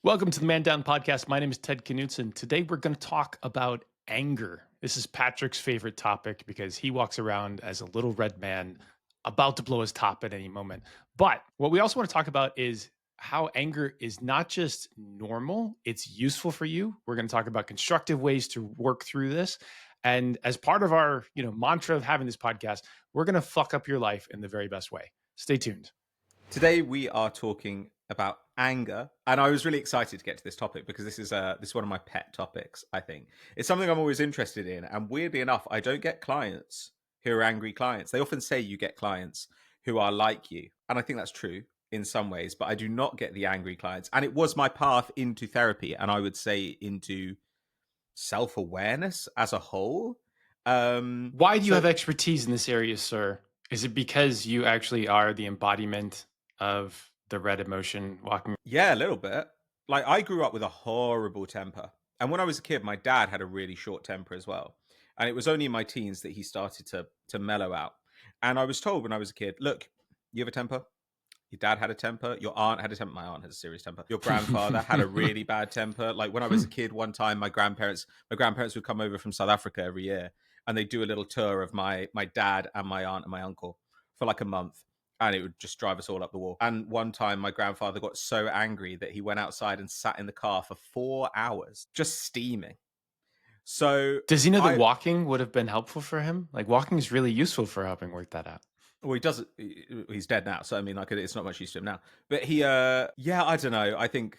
Welcome to the Man Down Podcast. My name is Ted Knutson. Today we're going to talk about anger. This is Patrick's favorite topic because he walks around as a little red man about to blow his top at any moment. But what we also want to talk about is how anger is not just normal, it's useful for you. We're going to talk about constructive ways to work through this. And as part of our, mantra of having this podcast, we're going to fuck up your life in the very best way. Stay tuned. Today we are talking about anger, and I was really excited to get to this topic because this is one of my pet topics. I think it's something I'm always interested in, and weirdly enough, I don't get clients who are angry clients. They often say you get clients who are like you, and I think that's true in some ways, but I do not get the angry clients. And it was my path into therapy, and I would say into self-awareness as a whole. Why do you have expertise in this area, sir? Is it because you actually are the embodiment of the red emotion walking? Yeah, a little bit. Like, I grew up with a horrible temper. And when I was a kid, my dad had a really short temper as well. And it was only in my teens that he started to mellow out. And I was told when I was a kid, look, you have a temper. Your dad had a temper. Your aunt had a temper. My aunt has a serious temper. Your grandfather had a really bad temper. Like, when I was a kid, one time my grandparents would come over from South Africa every year, and they'd do a little tour of my dad and my aunt and my uncle for like a month, and it would just drive us all up the wall. And one time my grandfather got so angry that he went outside and sat in the car for 4 hours just steaming. So Does he know that walking would have been helpful for him? Like, walking is really useful for helping work that out. Well, he doesn't. He's dead now, so I mean, like, it's not much use to him now. But yeah, I don't know. I think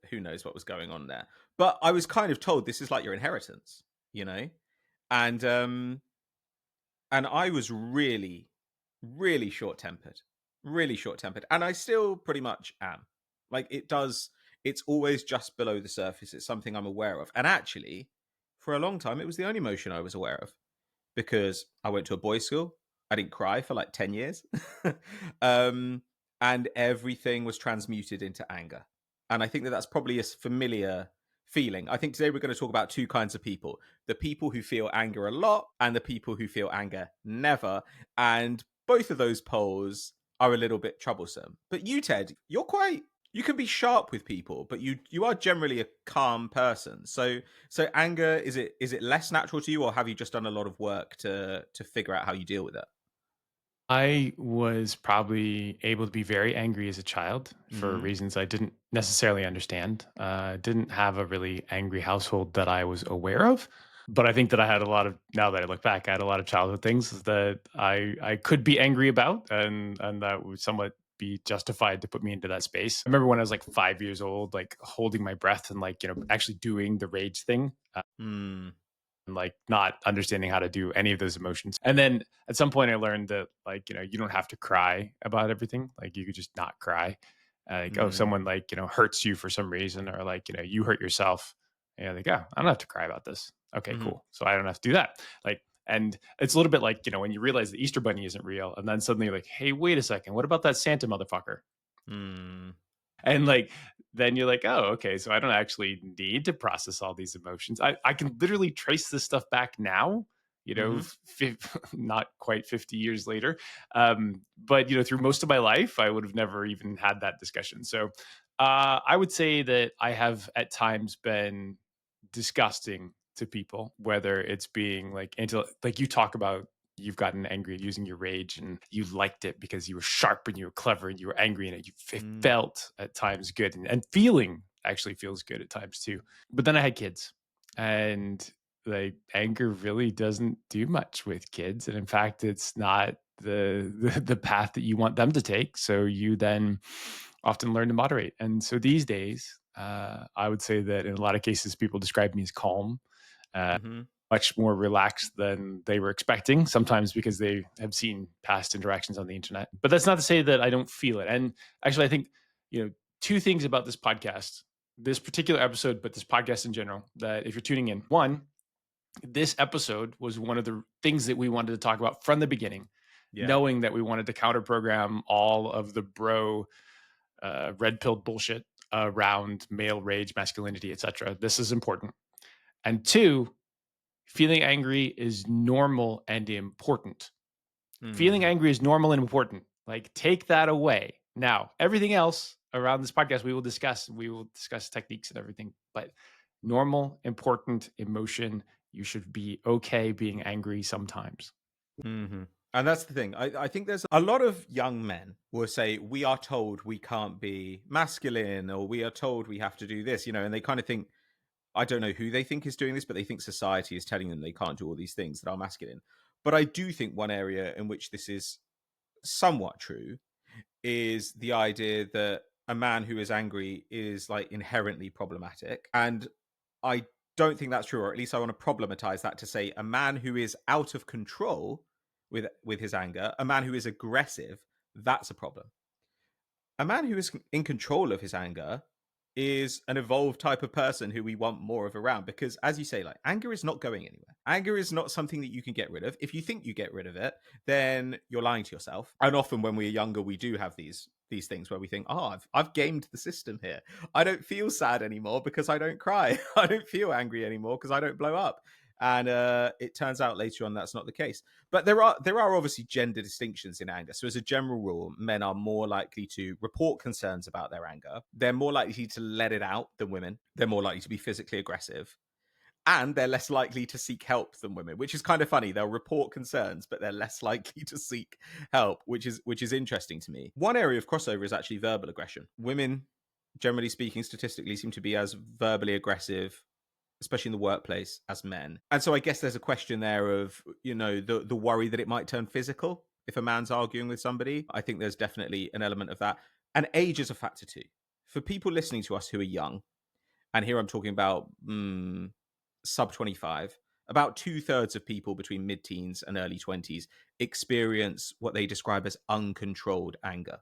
who knows what was going on there. But I was kind of told this is like your inheritance, you know, and I was really, really short tempered, and I still pretty much am. Like, it's always just below the surface. It's something I'm aware of, and actually, for a long time, it was the only emotion I was aware of because I went to a boys' school. I didn't cry for like 10 years. And everything was transmuted into anger. And I think that that's probably a familiar feeling. I think today we're going to talk about two kinds of people: the people who feel anger a lot and the people who feel anger never. And both of those poles are a little bit troublesome. But you, Ted, you can be sharp with people, but you are generally a calm person. So anger, is it less natural to you, or have you just done a lot of work to figure out how you deal with it? I was probably able to be very angry as a child for Mm. reasons I didn't necessarily understand. Didn't have a really angry household that I was aware of. But I think that I had a lot of, now that I look back, I had a lot of childhood things that I could be angry about, and that would somewhat be justified to put me into that space. I remember when I was like 5 years old, like holding my breath and like, actually doing the rage thing. Mm. And like not understanding how to do any of those emotions. And then at some point I learned that like, you don't have to cry about everything. Like you could just not cry. Like, oh, Mm. someone like, hurts you for some reason, or like, you hurt yourself. And like, oh, I don't have to cry about this. Okay, Mm. cool. So I don't have to do that. Like, and it's a little bit like, when you realize the Easter bunny isn't real, and then suddenly you're like, hey, wait a second, what about that Santa motherfucker? Mm. And like, then you're like, oh, okay, so I don't actually need to process all these emotions. I can literally trace this stuff back now, Mm. not quite 50 years later. But through most of my life, I would have never even had that discussion. So I would say that I have at times been disgusting to people, whether it's being like like you talk about, you've gotten angry at using your rage and you liked it because you were sharp and you were clever and you were angry, and it Mm. felt at times good, and feeling actually feels good at times too. But then I had kids, and like anger really doesn't do much with kids, and in fact it's not the path that you want them to take, so you then often learn to moderate. And so these days, I would say that in a lot of cases people describe me as calm, Mm. much more relaxed than they were expecting, sometimes because they have seen past interactions on the internet. But that's not to say that I don't feel it. And actually, I think, two things about this podcast, this particular episode, but this podcast in general, that if you're tuning in, one, this episode was one of the things that we wanted to talk about from the beginning, Yeah. knowing that we wanted to counter program all of the red pilled bullshit around male rage, masculinity, etc. This is important. And two, feeling angry is normal and important. Feeling Mm. angry is normal and important. Like, take that away. Now, everything else around this podcast, we will discuss techniques and everything, but normal, important emotion. You should be okay being angry sometimes. And that's the thing. I think there's a lot of young men will say, we are told we can't be masculine, or we are told we have to do this, and they kind of think, I don't know who they think is doing this, but they think society is telling them they can't do all these things that are masculine. But I do think one area in which this is somewhat true is the idea that a man who is angry is like inherently problematic. And I don't think that's true, or at least I want to problematize that to say a man who is out of control with his anger, a man who is aggressive, that's a problem. A man who is in control of his anger is an evolved type of person who we want more of around, because as you say, like, anger is not going anywhere. Anger is not something that you can get rid of. If you think you get rid of it, then you're lying to yourself. And often when we're younger, we do have these things where we think, oh, I've gamed the system here. I don't feel sad anymore because I don't cry. I don't feel angry anymore because I don't blow up. And it turns out later on that's not the case. But there are obviously gender distinctions in anger. So as a general rule, men are more likely to report concerns about their anger. They're more likely to let it out than women. They're more likely to be physically aggressive. And they're less likely to seek help than women, which is kind of funny. They'll report concerns, but they're less likely to seek help, which is interesting to me. One area of crossover is actually verbal aggression. Women, generally speaking, statistically seem to be as verbally aggressive, especially in the workplace, as men. And so I guess there's a question there of, the worry that it might turn physical if a man's arguing with somebody. I think there's definitely an element of that. And age is a factor too. For people listening to us who are young, and here I'm talking about sub 25, about 2/3 of people between mid teens and early 20s experience what they describe as uncontrolled anger.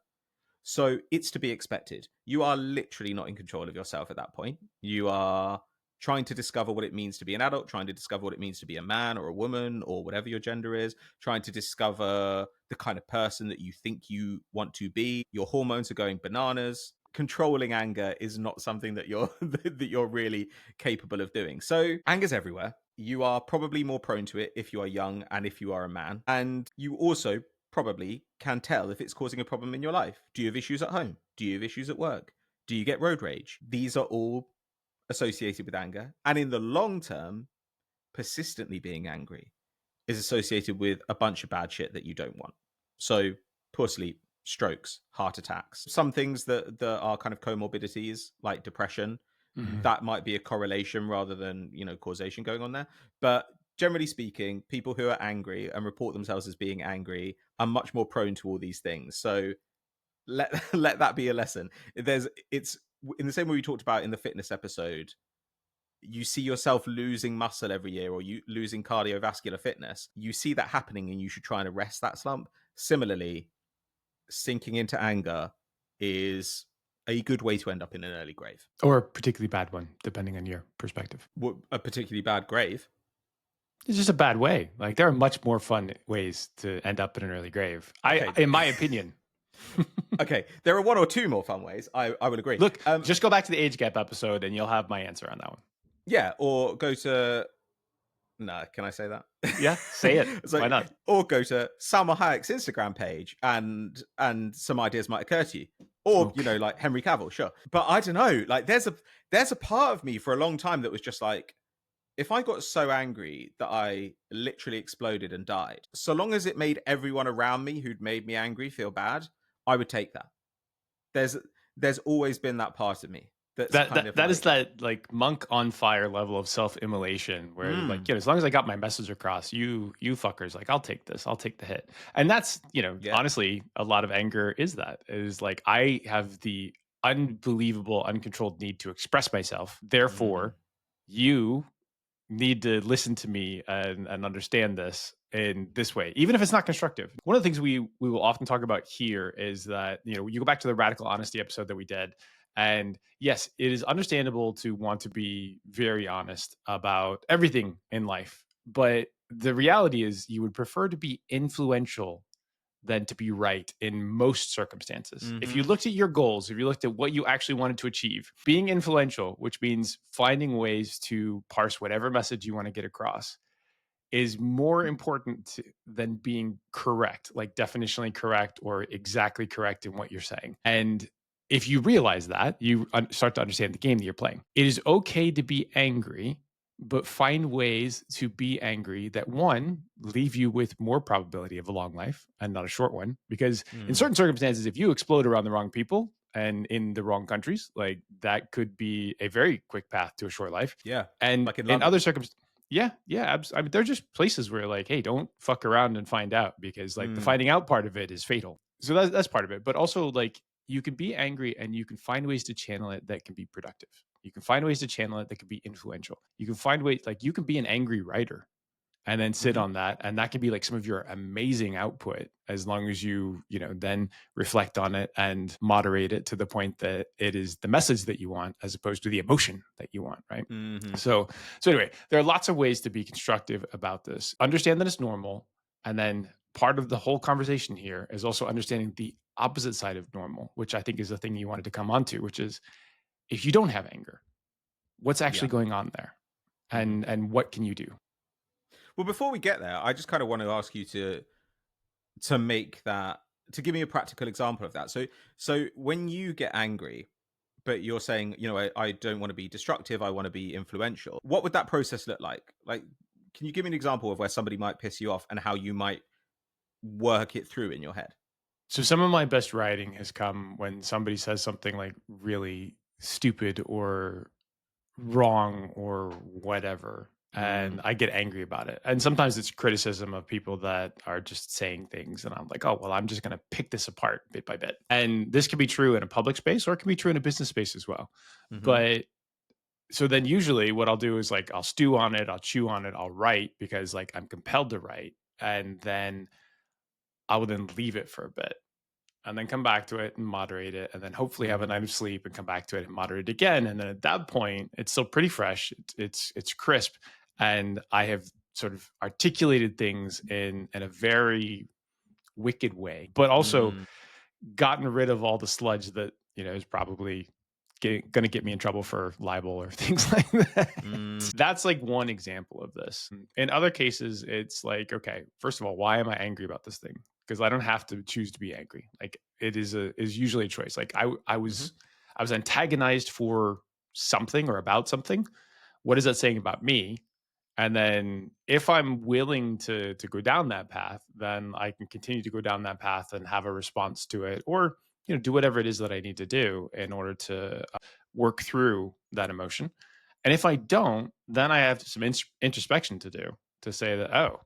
So it's to be expected. You are literally not in control of yourself at that point. You are trying to discover what it means to be an adult, trying to discover what it means to be a man or a woman or whatever your gender is, trying to discover the kind of person that you think you want to be. Your hormones are going bananas. Controlling anger is not something that you're that you're really capable of doing. So anger's everywhere. You are probably more prone to it if you are young and if you are a man. And you also probably can tell if it's causing a problem in your life. Do you have issues at home? Do you have issues at work? Do you get road rage? These are all associated with anger. And in the long term, persistently being angry is associated with a bunch of bad shit that you don't want. So, poor sleep, strokes, heart attacks, some things that are kind of comorbidities like depression. Mhm. That might be a correlation rather than, causation going on there. But generally speaking, people who are angry and report themselves as being angry are much more prone to all these things. So let let that be a lesson. It's in the same way we talked about in the fitness episode. You see yourself losing muscle every year, or you losing cardiovascular fitness. You see that happening and you should try and arrest that slump. Similarly, sinking into anger is a good way to end up in an early grave. Or a particularly bad one, depending on your perspective. A particularly bad grave. It's just a bad way. Like, there are much more fun ways to end up in an early grave. Okay. In my opinion. Okay, there are one or two more fun ways. I would agree. Look, just go back to the age gap episode and you'll have my answer on that one. Yeah, or go to no, can I say that? Yeah, say it. So, Why not? or go to Salma Hayek's Instagram page, and some ideas might occur to you. Or Smoke. like Henry Cavill, sure. But I don't know. Like, there's a part of me for a long time that was just like, if I got so angry that I literally exploded and died, so long as it made everyone around me who'd made me angry feel bad, I would take that. There's there's always been that part of me that's That kind that of that is like, that, like, monk on fire level of self-immolation where, like, as long as I got my message across, you fuckers, like, I'll take this. I'll take the hit. And that's, yeah. honestly, a lot of anger is that. Is like, I have the unbelievable, uncontrolled need to express myself. Mm, Therefore, you need to listen to me and understand this in this way, even if it's not constructive. One of the things we will often talk about here is that, you go back to the radical honesty episode that we did. And yes, it is understandable to want to be very honest about everything in life. But the reality is you would prefer to be influential than to be right in most circumstances. If you hmm looked at your goals, if you looked at what you actually wanted to achieve, being influential, which means finding ways to parse whatever message you want to get across, is more important than being correct, like definitionally correct or exactly correct in what you're saying. And if you realize that, you start to understand the game that you're playing. It is okay to be angry, but find ways to be angry that one, leave you with more probability of a long life and not a short one. Because in Mm. certain circumstances, if you explode around the wrong people and in the wrong countries, like that could be a very quick path to a short life. Yeah, And like in in London. other circumstances, yeah, yeah. I mean, they're just places where like, hey, don't fuck around and find out because like the Mm. finding out part of it is fatal. So that's part of it. But also like you can be angry and you can find ways to channel it that can be productive. You can find ways to channel it that can be influential. You can find ways like you can be an angry writer and then sit Mhm. on that and that can be like some of your amazing output as long as then reflect on it and moderate it to the point that it is the message that you want as opposed to the emotion that you want, right? Mhm. So anyway, there are lots of ways to be constructive about this. Understand that it's normal, and then part of the whole conversation here is also understanding the opposite side of normal, which I think is the thing you wanted to come onto, which is if you don't have anger, what's Yeah. actually going on there, Mhm. and what can you do? Well, before we get there, I just kind of want to ask you to make that to give me a practical example of that. So when you get angry, but you're saying, I don't want to be destructive, I want to be influential. What would that process look like? Like, can you give me an example of where somebody might piss you off and how you might work it through in your head? So some of my best writing has come when somebody says something like really stupid or wrong or whatever. Mm. And I get angry about it. And sometimes it's criticism of people that are just saying things. And I'm like, oh, well, I'm just going to pick this apart bit by bit. And this can be true in a public space or it can be true in a business space as well. Mhm. But so then usually what I'll do is like I'll stew on it, I'll chew on it, I'll write because like I'm compelled to write. And then I will then leave it for a bit and then come back to it and moderate it, and then hopefully have a Mhm. night of sleep and come back to it and moderate it again. And then at that point, it's still pretty fresh. It's crisp, and I have sort of articulated things in a very wicked way, but also Mm. gotten rid of all the sludge that is probably going to get me in trouble for libel or things like that. Mm. That's like one example of this. In other cases, it's like, okay, first of all, why am I angry about this thing? Because I don't have to choose to be angry. Like it is usually a choice. Like Mhm. I was antagonized for something or about something. What is that saying about me? And then if I'm willing to go down that path, then I can continue to go down that path and have a response to it, or do whatever it is that I need to do in order to work through that emotion. And if I don't, then I have some introspection to do to say that, oh,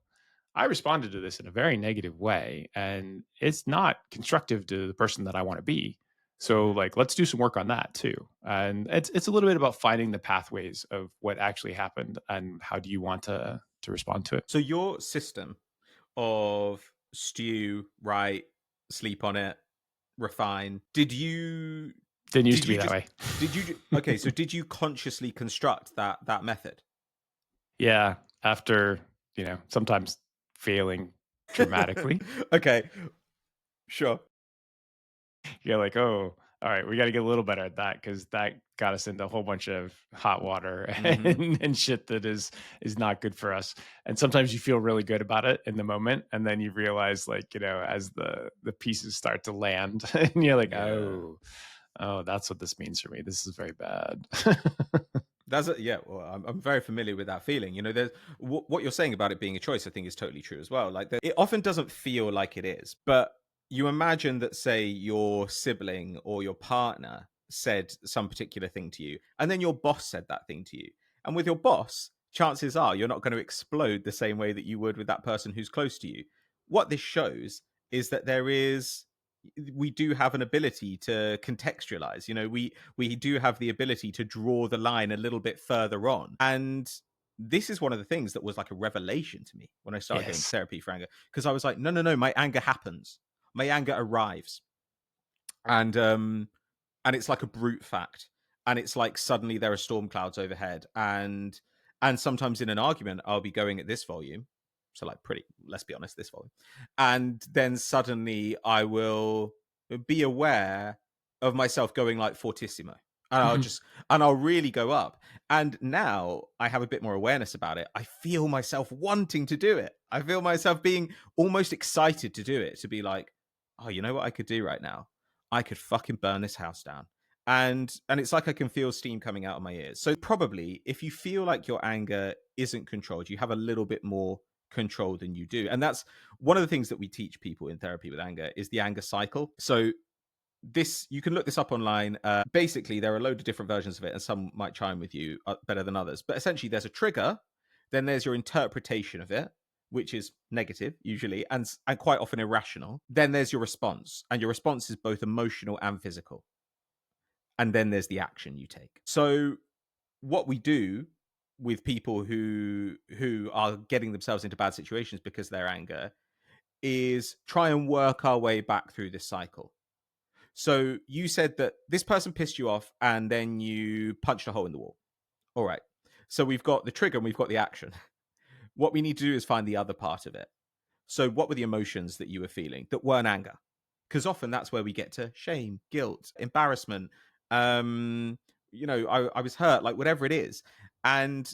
I responded to this in a very negative way and it's not constructive to the person that I want to be. So Mhm. like let's do some work on that too. And it's a little bit about finding the pathways of what actually happened and how do you want to respond to it. So your system of stew, write, sleep on it, refine. Didn't used Did to be you that just way. okay, so did you consciously construct that method? Yeah, after, sometimes failing dramatically. Okay, sure. You're like, "Oh, all right, we gotta get a little better at that because that got us into a whole bunch of hot water Mhm. and shit that is not good for us." And sometimes you feel really good about it in the moment, and then you realize, like, as the pieces start to land, and you're like, Yeah. oh, that's what this means for me. This is very bad." Yeah. Well, I'm very familiar with that feeling. There's what you're saying about it being a choice. I think is totally true as well. Like it often doesn't feel like it is, but you imagine that, say, your sibling or your partner said some particular thing to you, and then your boss said that thing to you, and with your boss, chances are you're not going to explode the same way that you would with that person who's close to you. What this shows is that we do have an ability to contextualize. We do have the ability to draw the line a little bit further on. And this is one of the things that was like a revelation to me when I started going to Yes. therapy for anger, because I was like, no, no, no, my anger happens. My anger arrives. And it's like a brute fact. And it's like suddenly there are storm clouds overhead. And sometimes in an argument, I'll be going at this volume. So like pretty, let's be honest, this volume. And then suddenly I will be aware of myself going like fortissimo. And Mhm. I'll really go up. And now I have a bit more awareness about it. I feel myself wanting to do it. I feel myself being almost excited to do it, to be like, oh, you know what I could do right now? I could fucking burn this house down. And it's like I can feel steam coming out of my ears. So probably if you feel like your anger isn't controlled, you have a little bit more control than you do. And that's one of the things that we teach people in therapy with anger is the anger cycle. So this, you can look this up online. Basically, there are a load of different versions of it, and some might chime with you better than others. But essentially, there's a trigger, then there's your interpretation of it, which is negative usually, and quite often irrational. Then there's your response, and your response is both emotional and physical. And then there's the action you take. So what we do with people who are getting themselves into bad situations because of their anger is try and work our way back through this cycle. So you said that this person pissed you off and then you punched a hole in the wall. All right. So we've got the trigger and we've got the action. What we need to do is find the other part of it. So what were the emotions that you were feeling that weren't anger? Because often that's where we get to shame, guilt, embarrassment. Um, I was hurt, like whatever it is. And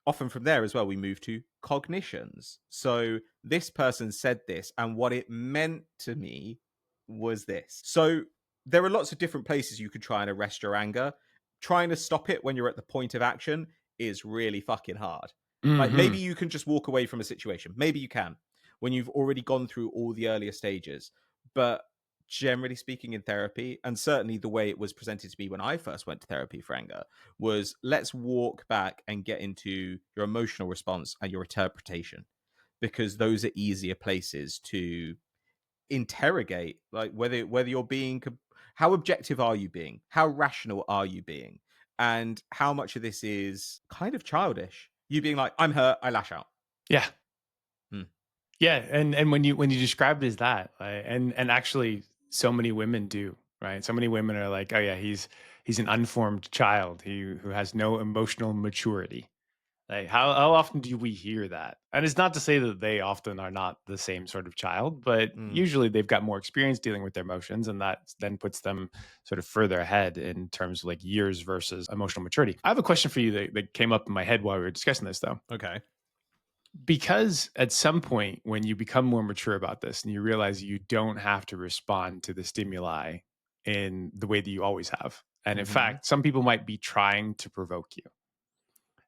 often from there as well, we move to cognitions. So this person said this, and what it meant to me was this. So there are lots of different places you could try and arrest your anger. Trying to stop it when you're at the point of action is really fucking hard. Like maybe Hmm. you can just walk away from a situation. Maybe you can when you've already gone through all the earlier stages. But generally speaking, in therapy, and certainly the way it was presented to me when I first went to therapy for anger, was let's walk back and get into your emotional response and your interpretation, because those are easier places to interrogate, like whether you're being how objective are you being, how rational are you being, and how much of this is kind of childish, you being like, I'm hurt, I lash out. Yeah. Hmm. Yeah, and when you described it as that, and actually, so many women do, right? So many women are like, "Oh yeah, he's an unformed child, who has no emotional maturity." Like, how often do we hear that? And it's not to say that they often are not the same sort of child, but Mm. usually they've got more experience dealing with their emotions, and that then puts them sort of further ahead in terms of like years versus emotional maturity. I have a question for you that came up in my head while we were discussing this, though. Okay. Because at some point when you become more mature about this and you realize you don't have to respond to the stimuli in the way that you always have. And in Hmm. fact, some people might be trying to provoke you.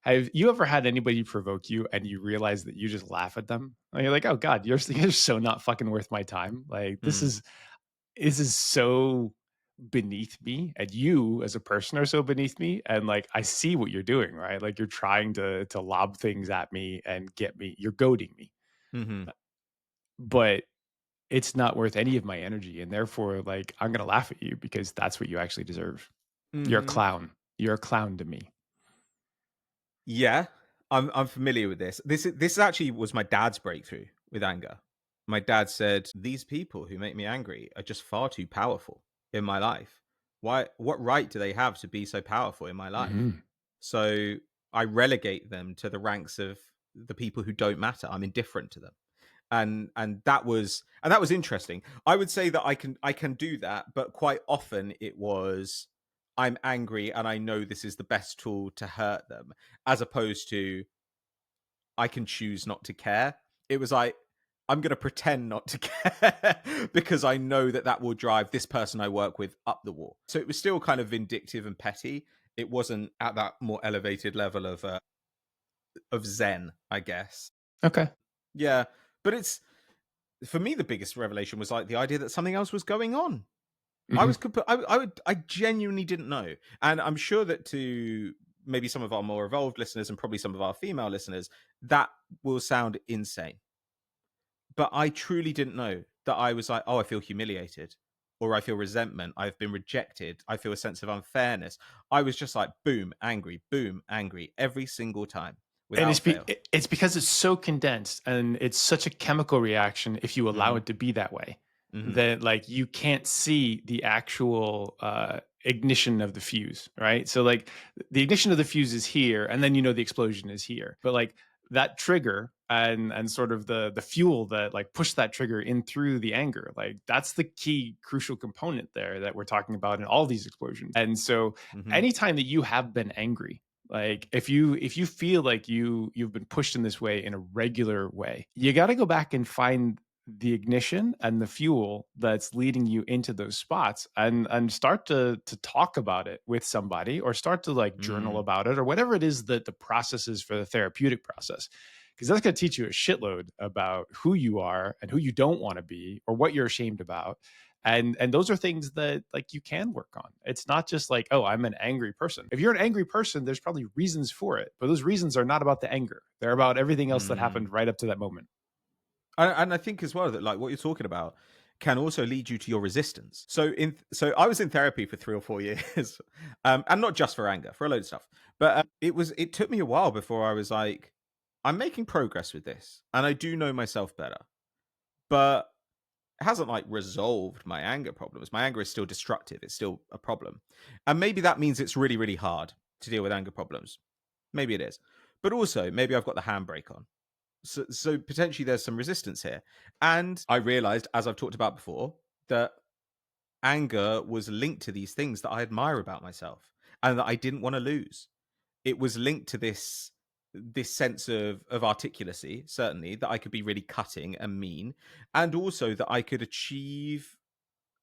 Have you ever had anybody provoke you and you realize that you just laugh at them? And you're like, oh God, you're so not fucking worth my time. Like Mm. this is so beneath me, and you as a person are so beneath me, and like I see what you're doing, right? Like you're trying to lob things at me and get me, you're goading me, Hmm. but it's not worth any of my energy, and therefore like I'm gonna laugh at you because that's what you actually deserve. You're a Hmm. clown. You're a clown to me. Yeah, I'm familiar with this. This actually was my dad's breakthrough with anger. My dad said, "These people who make me angry are just far too powerful in my life. Why? What right do they have to be so powerful in my life? Hmm. So I relegate them to the ranks of the people who don't matter. I'm indifferent to them." And that was interesting. I would say that I can do that, but quite often it was, I'm angry and I know this is the best tool to hurt them, as opposed to I can choose not to care. It was like, I'm going to pretend not to care because I know that that will drive this person I work with up the wall. So it was still kind of vindictive and petty. It wasn't at that more elevated level of zen, I guess. Okay. Yeah, but it's, for me the biggest revelation was like the idea that something else was going on. I was Hmm. I genuinely didn't know, and I'm sure that to maybe some of our more evolved listeners and probably some of our female listeners, that will sound insane. But I truly didn't know that I was like, oh, I feel humiliated, or I feel resentment, I've been rejected, I feel a sense of unfairness. I was just like, boom, angry every single time And without fail. it's because it's so condensed and it's such a chemical reaction if you allow Hmm. it to be that way, Hmm. that like you can't see the actual ignition of the fuse, right? So like the ignition of the fuse is here, and then the explosion is here. But like that trigger and sort of the fuel that like pushed that trigger in through the anger, like that's the key crucial component there that we're talking about in all these explosions. And so Hmm. anytime that you have been angry, like if you feel like you've been pushed in this way in a regular way, you got to go back and find the ignition and the fuel that's leading you into those spots, and start to talk about it with somebody, or start to like journal Mm, about it, or whatever it is that the process is for the therapeutic process, because that's going to teach you a shitload about who you are and who you don't want to be, or what you're ashamed about. And those are things that like you can work on. It's not just like, oh, I'm an angry person. If you're an angry person, there's probably reasons for it, but those reasons are not about the anger. They're about everything else that mm. happened right up to that moment. And I think as well that like what you're talking about can also lead you to your resistance. So I was in therapy for 3 or 4 years, and not just for anger, for a load of stuff. But it took me a while before I was like, I'm making progress with this, and I do know myself better, but it hasn't like resolved my anger problems. My anger is still destructive. It's still a problem, and maybe that means it's really really hard to deal with anger problems. Maybe it is, but also maybe I've got the handbrake on, so potentially there's some resistance here. And I realized, as I've talked about before, that anger was linked to these things that I admire about myself and that I didn't want to lose. It was linked to this sense of articulacy, certainly, that I could be really cutting and mean, and also that I could achieve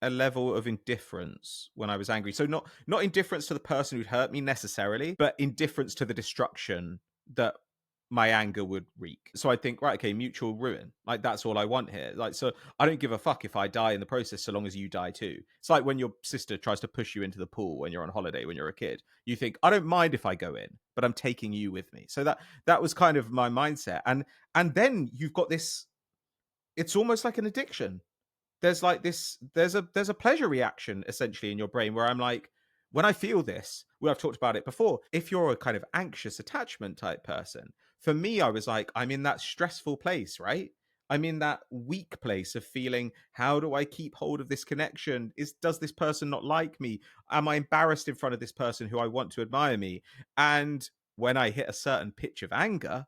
a level of indifference when I was angry. So not indifference to the person who'd hurt me necessarily, but indifference to the destruction that my anger would wreak. So I think, right, okay, mutual ruin. Like that's all I want here. Like, so I don't give a fuck if I die in the process so long as you die too. It's like when your sister tries to push you into the pool when you're on holiday when you're a kid. You think, I don't mind if I go in, but I'm taking you with me. So that was kind of my mindset. And then you've got this, it's almost like an addiction. There's like this there's a pleasure reaction essentially in your brain where I'm like, when I feel this, well, I've talked about it before, if you're a kind of anxious attachment type person, for me I was like, I'm in that stressful place, right? I'm in that weak place of feeling, how do I keep hold of this connection? Does this person not like me? Am I embarrassed in front of this person who I want to admire me? And when I hit a certain pitch of anger,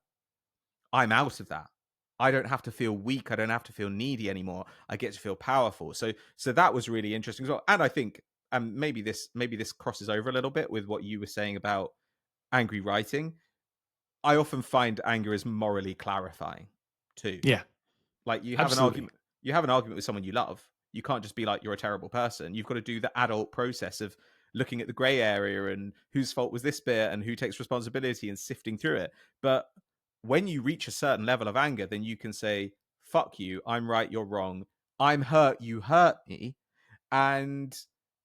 I'm out of that. I don't have to feel weak. I don't have to feel needy anymore. I get to feel powerful. So that was really interesting as well. And I think maybe this crosses over a little bit with what you were saying about angry writing. I often find anger is morally clarifying too. Yeah, Like absolutely. you have an argument with someone you love. You can't just be like you're a terrible person. You've got to do the adult process of looking at the gray area and whose fault was this bit and who takes responsibility and sifting through it. But when you reach a certain level of anger, then you can say, fuck you, I'm right, you're wrong. I'm hurt, you hurt me. And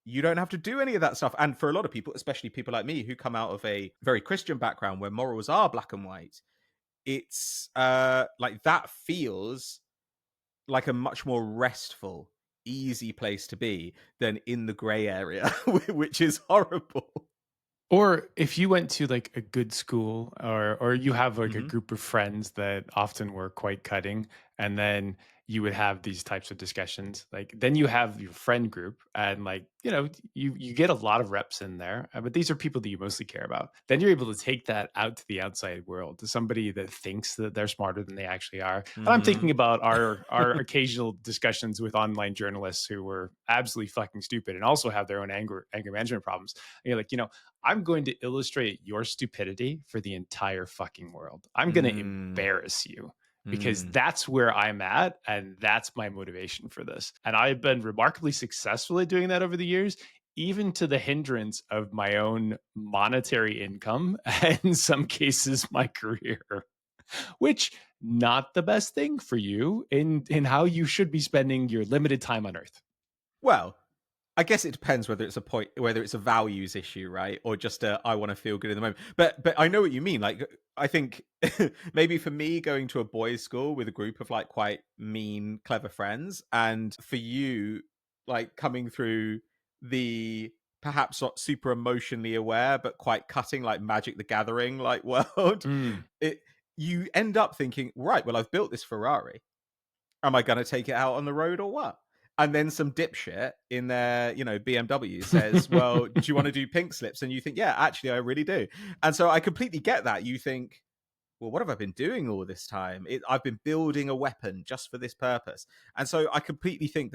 you don't have to do any of that stuff. And for a lot of people, especially people like me who come out of a very Christian background where morals are black and white, it's like that feels like a much more restful, easy place to be than in the gray area, which is horrible. Or if you went to like a good school, or you have like a Hmm. group of friends that often were quite cutting, and then you would have these types of discussions, like then you have your friend group, and like, you get a lot of reps in there, but these are people that you mostly care about. Then you're able to take that out to the outside world, to somebody that thinks that they're smarter than they actually are. And I'm thinking Hmm. about our occasional discussions with online journalists who were absolutely fucking stupid and also have their own anger management problems. And you're like, I'm going to illustrate your stupidity for the entire fucking world. I'm going to Mm, embarrass you, because mm. that's where I'm at. And that's my motivation for this. And I've been remarkably successful at doing that over the years, even to the hindrance of my own monetary income and in some cases my career, which not the best thing for you in how you should be spending your limited time on earth. Well, I guess it depends whether it's a values issue, right, or just a I want to feel good in the moment. But I know what you mean. Like, I think maybe for me, going to a boys' school with a group of like quite mean, clever friends, and for you, like coming through the perhaps not super emotionally aware but quite cutting, like Magic the Gathering, like world, Mm. it you end up thinking, right, well, I've built this Ferrari. Am I going to take it out on the road or what? And then some dipshit in their, BMW says, well, do you want to do pink slips? And you think, yeah, actually, I really do. And so I completely get that. You think, well, what have I been doing all this time? I've been building a weapon just for this purpose. And so I completely think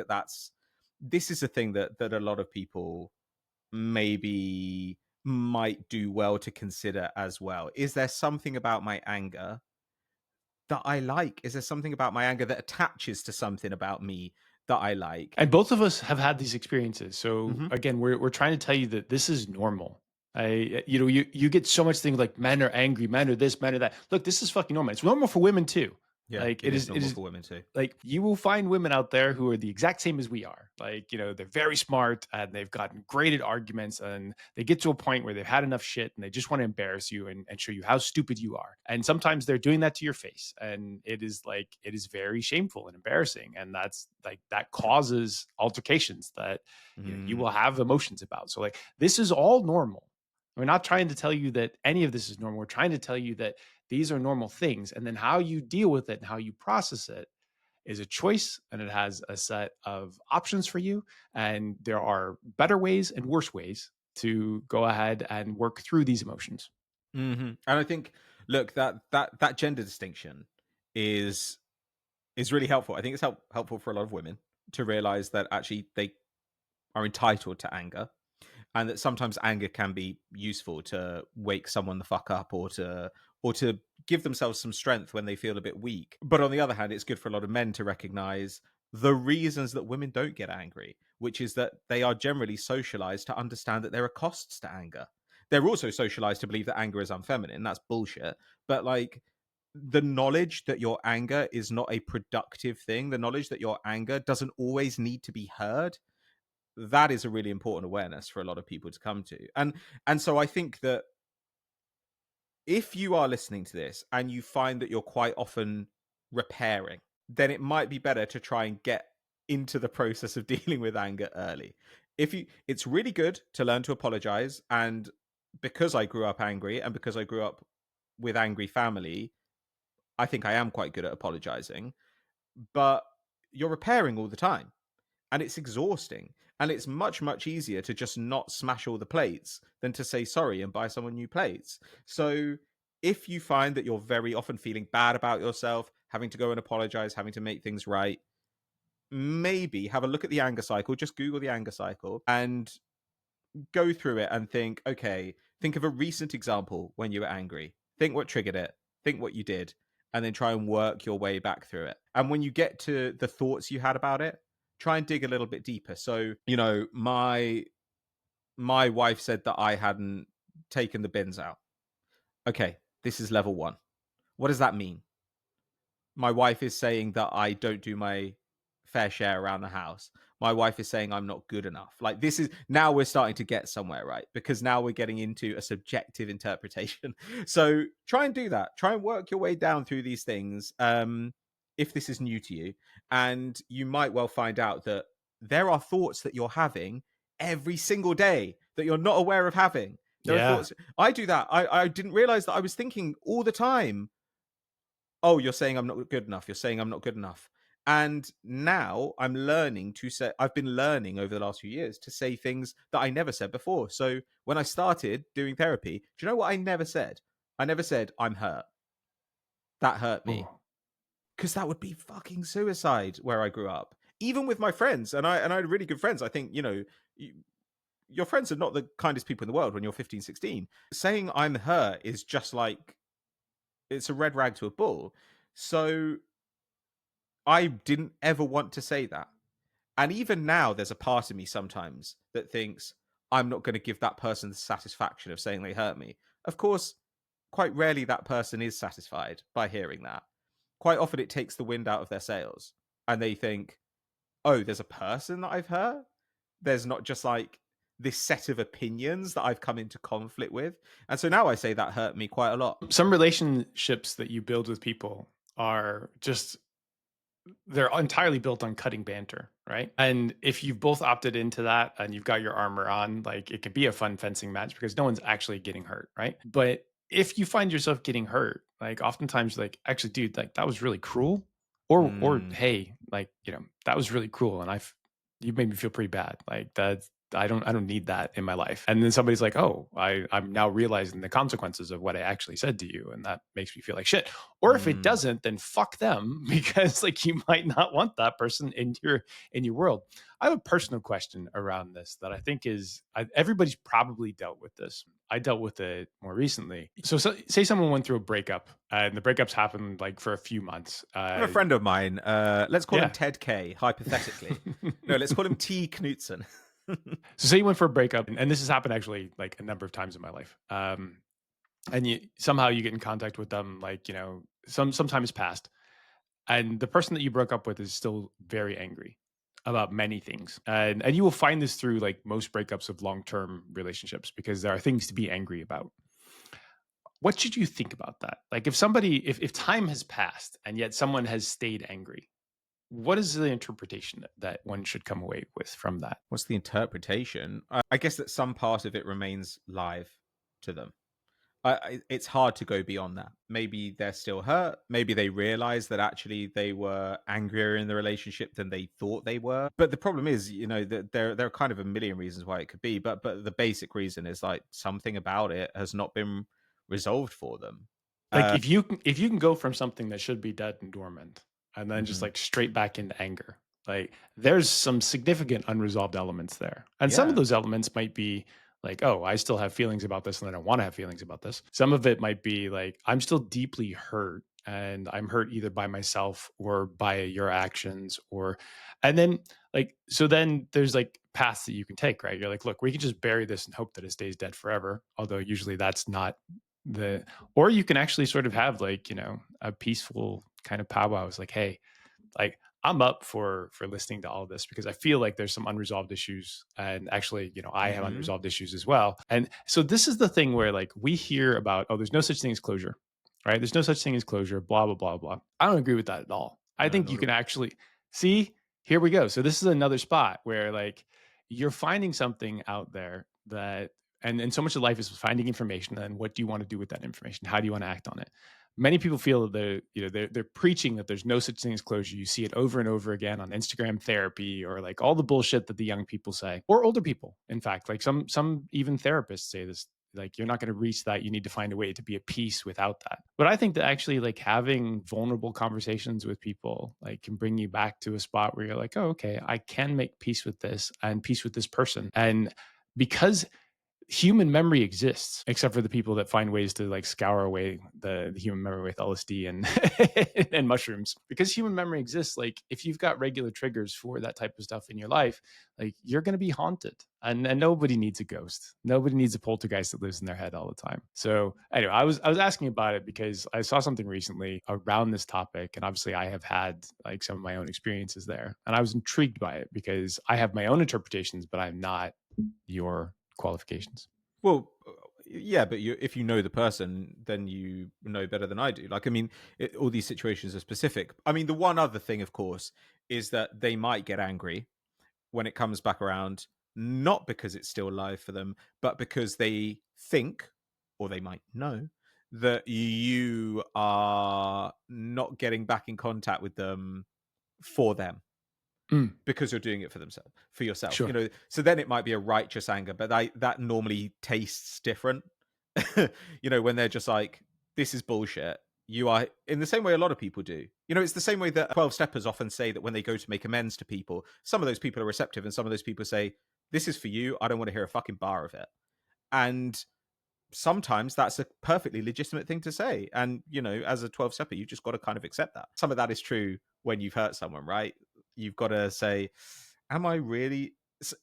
this is a thing that a lot of people maybe might do well to consider as well. Is there something about my anger that I like? Is there something about my anger that attaches to something about me that I like? And both of us have had these experiences. So Hmm. again, we're trying to tell you that this is normal. You get so much things like men are angry, men are this, men are that. Look, this is fucking normal. It's normal for women too. Yeah, Like it is it normal is for women too. like you will find women out there who are the exact same as we are. Like, they're very smart and they've gotten great at arguments and they get to a point where they've had enough shit and they just want to embarrass you and show you how stupid you are. And sometimes they're doing that to your face. And it is very shameful and embarrassing. And that's like that causes altercations that you Mm. will have emotions about. So like this is all normal. We're not trying to tell you that any of this is normal. We're trying to tell you that these are normal things. And then how you deal with it and how you process it is a choice and it has a set of options for you. And there are better ways and worse ways to go ahead and work through these emotions. And I think, look, that gender distinction is is really helpful. I think it's helpful for a lot of women to realize that actually they are entitled to anger, and that sometimes anger can be useful to wake someone the fuck up, or to give themselves some strength when they feel a bit weak. But on the other hand, it's good for a lot of men to recognize the reasons that women don't get angry, which is that they are generally socialized to understand that there are costs to anger. They're also socialized to believe that anger is unfeminine. That's bullshit. But like, the knowledge that your anger is not a productive thing, the knowledge that your anger doesn't always need to be heard, that is a really important awareness for a lot of people to come to. And so I think that if you are listening to this and you find that you're quite often repairing, then it might be better to try and get into the process of dealing with anger early. If you It's really good to learn to apologize, and because I grew up angry and because I grew up with angry family, I think I am quite good at apologizing, but you're repairing all the time and it's exhausting. And it's much, much easier to just not smash all the plates than to say sorry and buy someone new plates. So if you find that you're very often feeling bad about yourself, having to go and apologize, having to make things right, maybe have a look at the anger cycle. Just Google the anger cycle and go through it and think, okay, think of a recent example when you were angry. Think what triggered it. Think what you did. And then try and work your way back through it. And when you get to the thoughts you had about it, try and dig a little bit deeper. So, my wife said that I hadn't taken the bins out. Okay, this is level one. What does that mean? My wife is saying that I don't do my fair share around the house. My wife is saying I'm not good enough. Like, this is now we're starting to get somewhere, right? Because now we're getting into a subjective interpretation. So try and do that. Try and work your way down through these things. If this is new to you, and you might well find out that there are thoughts that you're having every single day that you're not aware of having. There are Yeah. thoughts. I do that. I didn't realize that I was thinking all the time, oh, you're saying I'm not good enough. You're saying I'm not good enough. And now I'm learning to say, I've been learning over the last few years to say things that I never said before. So when I started doing therapy, do you know what I never said? I never said, I'm hurt. That hurt me. Oh, Because that would be fucking suicide where I grew up. Even with my friends. And I had really good friends. I think, you, your friends are not the kindest people in the world when you're 15, 16. Saying I'm hurt is just like, it's a red rag to a bull. So I didn't ever want to say that. And even now, there's a part of me sometimes that thinks I'm not going to give that person the satisfaction of saying they hurt me. Of course, quite rarely that person is satisfied by hearing that. Quite often, it takes the wind out of their sails and they think, oh, there's a person that I've hurt. There's not just like this set of opinions that I've come into conflict with. And so now I say that hurt me quite a lot. some relationships that you build with people are just they're entirely built on cutting banter, right? And if you've both opted into that and you've got your armor on, like it could be a fun fencing match because no one's actually getting hurt, right? But if you find yourself getting hurt, like oftentimes, like actually, dude, like that was really cruel, or Mm, hey, like that was really cruel, and you made me feel pretty bad. Like I don't need that in my life. And then somebody's like, oh, I'm now realizing the consequences of what I actually said to you, and that makes me feel like shit. Or if it Mm. doesn't, then fuck them because like you might not want that person in your world. I have a personal question around this that I think everybody's probably dealt with this. I dealt with it more recently. So say someone went through a breakup and the breakups happened like for a few months. I have a friend of mine. Let's call him Yeah. Ted K. Hypothetically, no, let's call him T. Knutson. So say you went for a breakup, and this has happened actually like a number of times in my life. And somehow you get in contact with them, like some time has passed, and the person that you broke up with is still very angry about many things, and you will find this through like most breakups of long term relationships because there are things to be angry about. What should you think about that? Like if time has passed and yet someone has stayed angry, what is the interpretation that one should come away with from that? What's the interpretation? I guess that some part of it remains live to them. It's hard to go beyond that. Maybe they're still hurt. Maybe they realize that actually they were angrier in the relationship than they thought they were. But the problem is, that there are kind of a million reasons why it could be. But the basic reason is like something about it has not been resolved for them. Like if you can go from something that should be dead and dormant and then just Mhm. like straight back into anger, like there's some significant unresolved elements there. And some of Yeah. those elements might be like, oh, I still have feelings about this and I don't want to have feelings about this. Some of it might be like, I'm still deeply hurt and I'm hurt either by myself or by your actions and then so then there's like paths that you can take, right? You're like, look, we can just bury this and hope that it stays dead forever. Although usually that's not the or you can actually sort of have like a peaceful kind of powwow. It's like, hey, like I'm up for listening to all of this because I feel like there's some unresolved issues, and actually I have Hmm. unresolved issues as well. And so this is the thing where like we hear about, oh, there's no such thing as closure, right? There's no such thing as closure, blah blah blah blah. I don't agree with that at all. I No, think you not at can all. actually see, here we go. So this is another spot where like you're finding something out there that and so much of life is finding information, and what do you want to do with that information? How do you want to act on it? Many people feel that they're preaching that there's no such thing as closure. You see it over and over again on Instagram therapy or like all the bullshit that the young people say, or older people. In fact, like some even therapists say this, like you're not going to reach that. You need to find a way to be at peace without that. But I think that actually like having vulnerable conversations with people like can bring you back to a spot where you're like, oh, okay, I can make peace with this and peace with this person. And because human memory exists, except for the people that find ways to like scour away the human memory with LSD and and mushrooms. Because human memory exists, like if you've got regular triggers for that type of stuff in your life, like you're going to be haunted. And nobody needs a ghost. Nobody needs a poltergeist that lives in their head all the time. So anyway, I was asking about it because I saw something recently around this topic, and obviously I have had like some of my own experiences there, and I was intrigued by it because I have my own interpretations, but I'm not your qualifications. Well, yeah, but if you know the person, then you know better than I do. Like, I mean, all these situations are specific. I mean, the one other thing, of course, is that they might get angry when it comes back around, not because it's still alive for them, but because they think, or they might know, that you are not getting back in contact with them for them Mm, because you're doing it for themselves, for yourself. sure. So then it might be a righteous anger, but that normally tastes different. When they're just like, this is bullshit. You are in the same way a lot of people do. It's the same way that 12 steppers often say that when they go to make amends to people, some of those people are receptive and some of those people say, this is for you. I don't want to hear a fucking bar of it. And sometimes that's a perfectly legitimate thing to say. And, as a 12 stepper, you just got to kind of accept that. Some of that is true when you've hurt someone, right? You've got to say, am I really?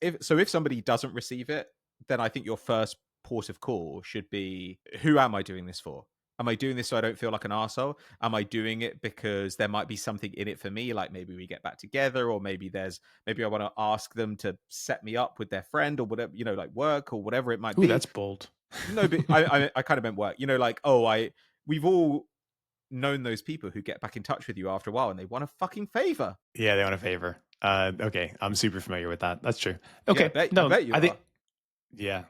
If somebody doesn't receive it, then I think your first port of call should be, who am I doing this for? Am I doing this so I don't feel like an arsehole? Am I doing it because there might be something in it for me? Like maybe we get back together, or maybe I want to ask them to set me up with their friend or whatever, like work or whatever it might Ooh, be. that's bold. No, but I kind of meant work. Like, we've all known those people who get back in touch with you after a while and they want a fucking favor. Yeah, they want a favor. Okay, I'm super familiar with that. That's true. Yeah, Okay, I no, bet you I think are. yeah.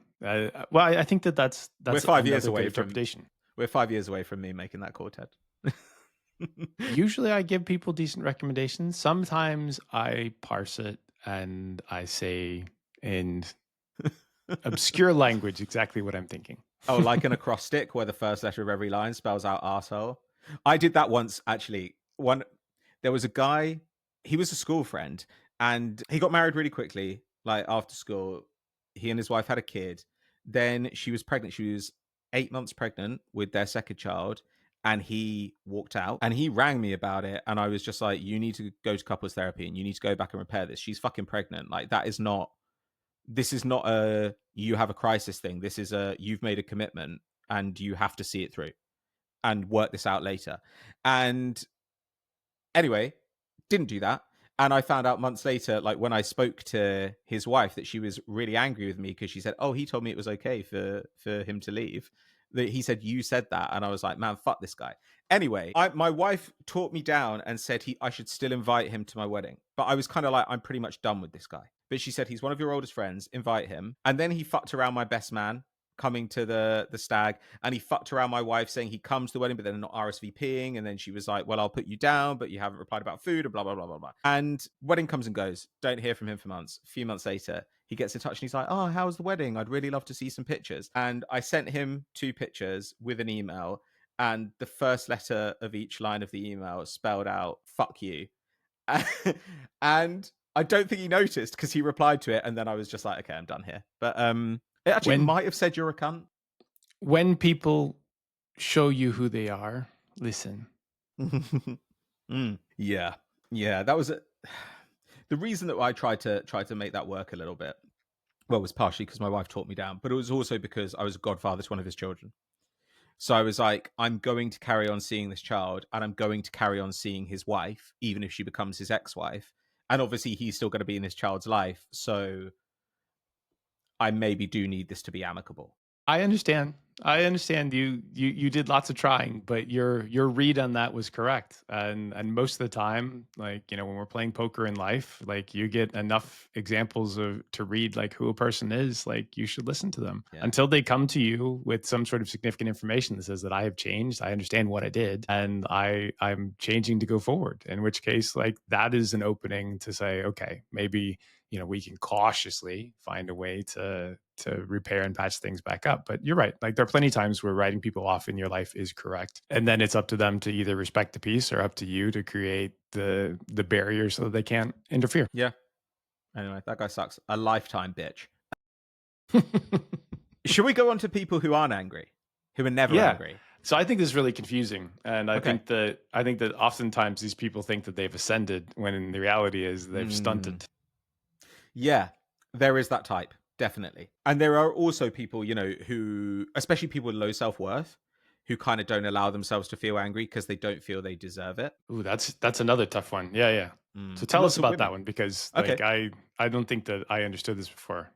Well, I think that's We're that's 5 years another good away from interpretation. we're 5 years away from me making that call, Ted. Usually, I give people decent recommendations. Sometimes I parse it and I say, and Obscure language, exactly what I'm thinking. Oh, like an acrostic where the first letter of every line spells out arsehole. I did that once actually. There was a guy, he was a school friend, and he got married really quickly, like after school. He and his wife had a kid. Then she was pregnant. She was 8 months pregnant with their second child, and he walked out and he rang me about it. And I was just like, you need to go to couples therapy and you need to go back and repair this. She's fucking pregnant. Like, this is not a you have a crisis thing. This is a you've made a commitment and you have to see it through and work this out later. And anyway, didn't do that. And I found out months later, like when I spoke to his wife, that she was really angry with me because she said, "Oh, he told me it was okay for him to leave." That he said you said that, and I was like, "Man, fuck this guy." Anyway, my wife talked me down and said I should still invite him to my wedding, but I was kind of like, I'm pretty much done with this guy. But she said he's one of your oldest friends, invite him. And then he fucked around my best man coming to the stag, and he fucked around my wife saying he comes to the wedding but then not RSVPing, and then she was like, well, I'll put you down but you haven't replied about food and blah blah blah blah blah. And wedding comes and goes, don't hear from him for months. A few months later he gets in touch and he's like, oh, how was the wedding? I'd really love to see some pictures. And I sent him 2 pictures with an email, and the first letter of each line of the email spelled out fuck you. And I don't think he noticed because he replied to it, and then I was just like, okay, I'm done here. But it actually When might have said you're a cunt. when people show you who they are, listen. Yeah, yeah. That was the reason that I tried to make that work a little bit. Well, was partially because my wife talked me down, but it was also because I was a godfather to one of his children. So I was like, I'm going to carry on seeing this child, and I'm going to carry on seeing his wife, even if she becomes his ex-wife. And obviously, he's still going to be in his child's life. So I maybe do need this to be amicable. I understand. I understand you did lots of trying, but your read on that was correct. And most of the time, like, when we're playing poker in life, like you get enough examples of to read like who a person is, like you should listen to them Yeah. until they come to you with some sort of significant information that says that I have changed, I understand what I did, and I'm changing to go forward. In which case, like that is an opening to say, okay, maybe we can cautiously find a way to repair and patch things back up. But you're right. Like there are plenty of times where writing people off in your life is correct. And then it's up to them to either respect the peace or up to you to create the barrier so that they can't interfere. Yeah. Anyway, that guy sucks. A lifetime bitch. Should we go on to people who aren't angry, who are never Yeah. angry? So I think this is really confusing. And Okay. I think that oftentimes these people think that they've ascended when the reality is they've Mm. stunted. Yeah, there is that type, definitely. And there are also people, who, especially people with low self worth, who kind of don't allow themselves to feel angry because they don't feel they deserve it. Ooh, that's another tough one. Yeah, yeah. So And tell us lots of about that women. one because Okay. like I don't think that I understood this before.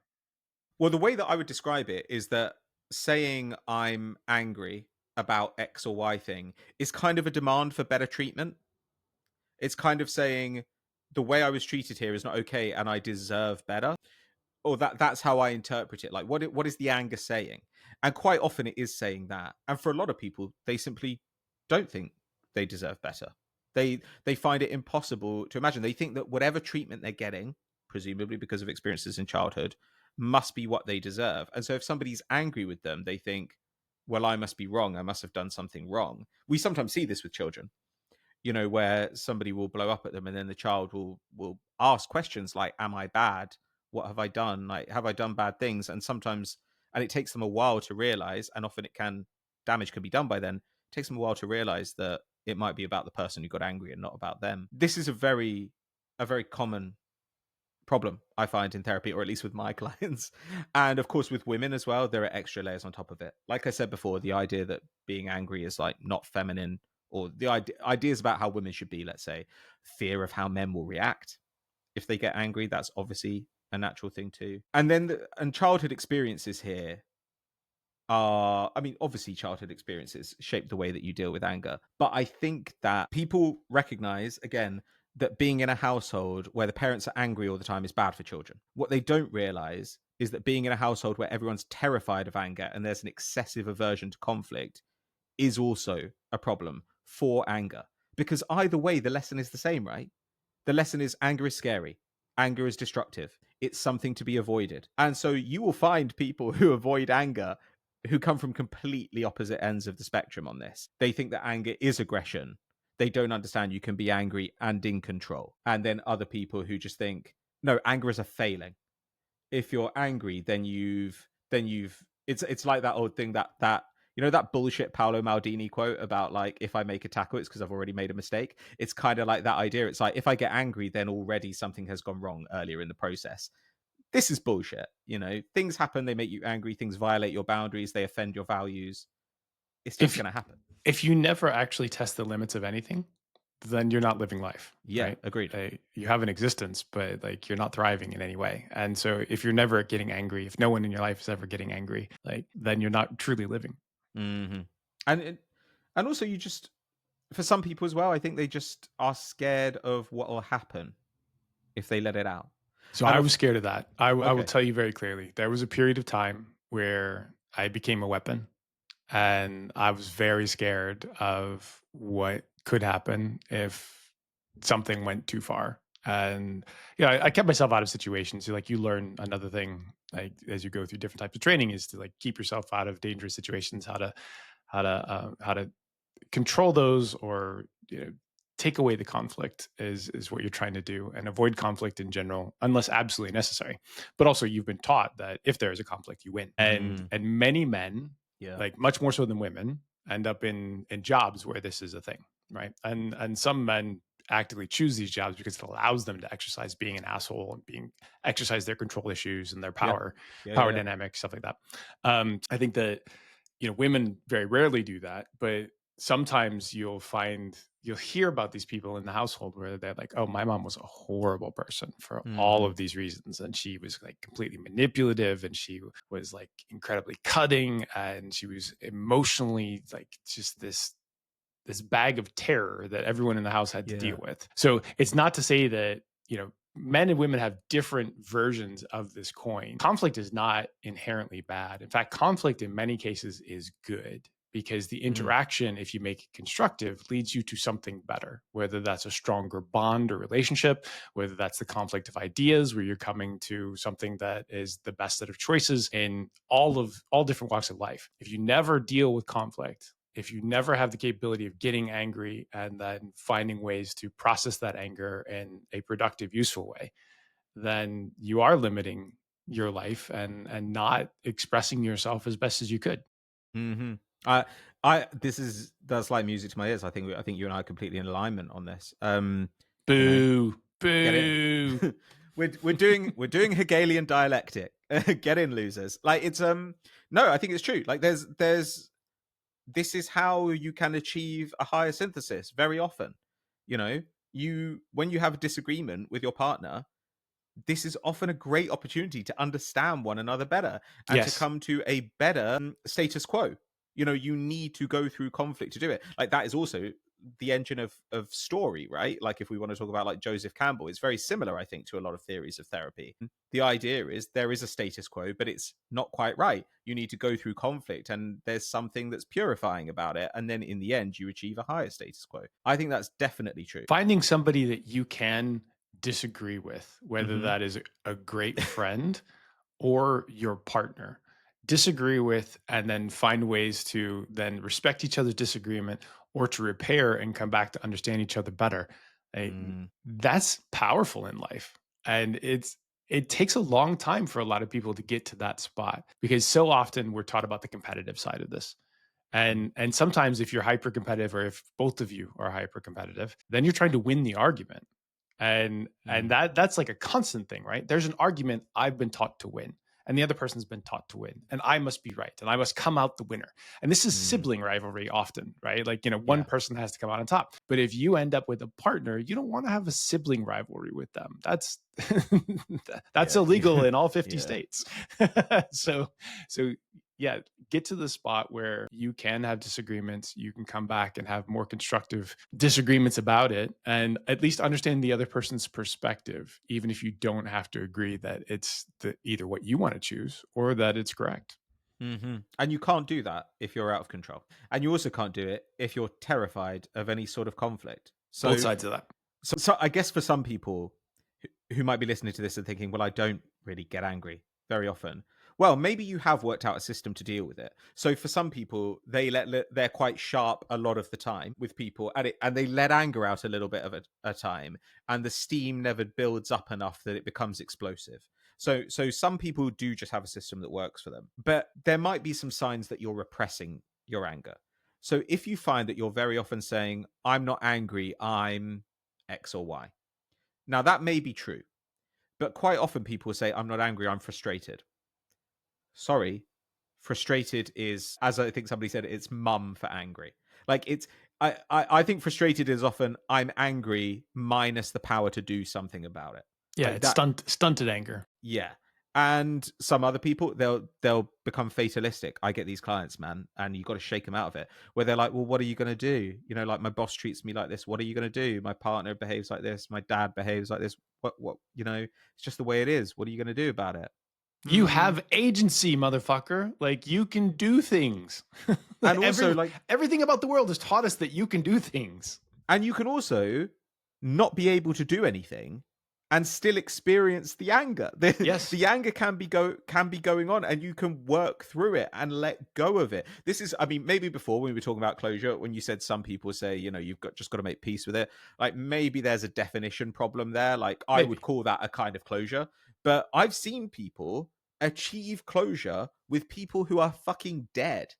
Well, the way that I would describe it is that saying I'm angry about X or Y thing is kind of a demand for better treatment. It's kind of saying the way I was treated here is not okay and I deserve better. Or that's how I interpret it. Like what is the anger saying? And quite often it is saying that. And for a lot of people, they simply don't think they deserve better. They find it impossible to imagine. They think that whatever treatment they're getting, presumably because of experiences in childhood, must be what they deserve. And so if somebody's angry with them, they think, well, I must be wrong. I must have done something wrong. We sometimes see this with children, where somebody will blow up at them and then the child will ask questions like, am I bad? What have I done? Like, have I done bad things? And sometimes, and it takes them a while to realize, and often damage can be done by then. It takes them a while to realize that it might be about the person who got angry and not about them. This is a very common problem I find in therapy, or at least with my clients. And of course, with women as well, there are extra layers on top of it. Like I said before, the idea that being angry is like not feminine, or the ideas about how women should be, let's say, fear of how men will react if they get angry. That's obviously a natural thing too. And then, and childhood experiences here I mean, obviously, childhood experiences shape the way that you deal with anger. But I think that people recognize, again, that being in a household where the parents are angry all the time is bad for children. What they don't realize is that being in a household where everyone's terrified of anger and there's an excessive aversion to conflict is also a problem for anger. Because either way, the lesson is the same, right? The lesson is anger is scary, anger is destructive. It's something to be avoided. And so you will find people who avoid anger who come from completely opposite ends of the spectrum on this. They think that anger is aggression. They don't understand you can be angry and in control. And then other people who just think, no, anger is a failing. If you're angry, then you've it's like that old thing that that bullshit Paolo Maldini quote about like if I make a tackle, it's because I've already made a mistake. It's kind of like that idea. It's like if I get angry, then already something has gone wrong earlier in the process. This is bullshit. Things happen, they make you angry, things violate your boundaries, they offend your values. It's just If gonna happen. if you never actually test the limits of anything, then you're not living life, Yeah, right? agreed. You have an existence, but like you're not thriving in any way. And so if you're never getting angry, if no one in your life is ever getting angry, like then you're not truly living. Hmm. And also you just for some people as well, I think they just are scared of what will happen if they let it out. So And I of was scared of that. I will Okay. tell you very clearly. There was a period of time where I became a weapon, and I was very scared of what could happen if something went too far. And I kept myself out of situations. Like you learn another thing, like as you go through different types of training, is to like keep yourself out of dangerous situations. How to control those, or take away the conflict is what you're trying to do, and avoid conflict in general unless absolutely necessary. But also you've been taught that if there is a conflict, you win. and Mm, and many men, yeah. like much more so than women, end up in jobs where this is a thing, right? And some men actively choose these jobs because it allows them to exercise being an asshole and being exercise their control issues and their Yeah. Yeah, yeah, power yeah. dynamics, stuff like that. I think that women very rarely do that, but sometimes you'll hear about these people in the household where they're like, oh, my mom was a horrible person for all Mhm. of these reasons, and she was like completely manipulative, and she was like incredibly cutting, and she was emotionally like just this bag of terror that everyone in the house had to Yeah. deal with. So it's not to say that, men and women have different versions of this coin. Conflict is not inherently bad. In fact, conflict in many cases is good, because the Mhm. interaction, if you make it constructive, leads you to something better, whether that's a stronger bond or relationship, whether that's the conflict of ideas where you're coming to something that is the best set of choices in all different walks of life. If you never deal with conflict, if you never have the capability of getting angry and then finding ways to process that anger in a productive, useful way, then you are limiting your life and not expressing yourself as best as you could. Mhm. I that's like music to my ears. I think you and I are completely in alignment on this. You know, Boo, get in. boo. We're doing Hegelian dialectic. Get in, losers. Like it's no, I think it's true. Like there's this is how you can achieve a higher synthesis very often. You know, you when you have a disagreement with your partner, this is often a great opportunity to understand one another better and to Yes. come to a better status quo. You need to go through conflict to do it. Like that is also the engine of story, right? Like if we want to talk about like Joseph Campbell, it's very similar, I think, to a lot of theories of therapy. The idea is there is a status quo, but it's not quite right. You need to go through conflict, and there's something that's purifying about it, and then in the end, you achieve a higher status quo. I think that's definitely true. Finding somebody that you can disagree with, whether Hmm. that is a great friend or your partner, disagree with, and then find ways to then respect each other's disagreement, or to repair and come back to understand each other better. Like, Mm, that's powerful in life. And it takes a long time for a lot of people to get to that spot, because so often we're taught about the competitive side of this. mm, And sometimes if you're hyper competitive, or if both of you are hyper competitive, then you're trying to win the argument. And mm, that's like a constant thing, right? There's an argument I've been taught to win, and the other person's been taught to win, and I must be right, and I must come out the winner. And this is mm. sibling rivalry often, right? Like, one Yeah. person has to come out on top. But if you end up with a partner, you don't want to have a sibling rivalry with them. That's Yeah. illegal in all 50 Yeah. states. so so yeah, get to the spot where you can have disagreements, you can come back and have more constructive disagreements about it, and at least understand the other person's perspective, even if you don't have to agree that it's either what you want to choose or that it's correct. And you can't do that if you're out of control. And you also can't do it if you're terrified of any sort of conflict. Both So sides of that. so I guess for some people who might be listening to this and thinking, well, I don't really get angry very often. Well, maybe you have worked out a system to deal with it. So for some people, they're quite sharp a lot of the time with people, and they let anger out a little bit of a time, and the steam never builds up enough that it becomes explosive. So some people do just have a system that works for them, but there might be some signs that you're repressing your anger. So if you find that you're very often saying, "I'm not angry, I'm X or Y." Now that may be true, but quite often people say, "I'm not angry, I'm frustrated." Sorry, frustrated is, as I think somebody said, it's mum for angry. Like it's, I think frustrated is often I'm angry minus the power to do something about it. Yeah, Like it's that, stunted anger. yeah. And some other people, they'll become fatalistic. I get these clients, man, and you got to shake them out of it. Where they're like, "Well, what are you going to do? You know, like my boss treats me like this. What are you going to do? My partner behaves like this. My dad behaves like this. What? You know, it's just the way it is. What are you going to do about it?" You Hmm. have agency, motherfucker. Like you can do things. And also, Every like, everything about the world has taught us that you can do things. and you can also not be able to do anything and still experience the anger. Yes. The anger can be going on, and you can work through it and let go of it. This is, I mean, maybe before when we were talking about closure, when you said some people say, you know, you've got just got to make peace with it. Like maybe there's a definition problem there. Like I would Maybe. call that a kind of closure. But I've seen people achieve closure with people who are fucking dead.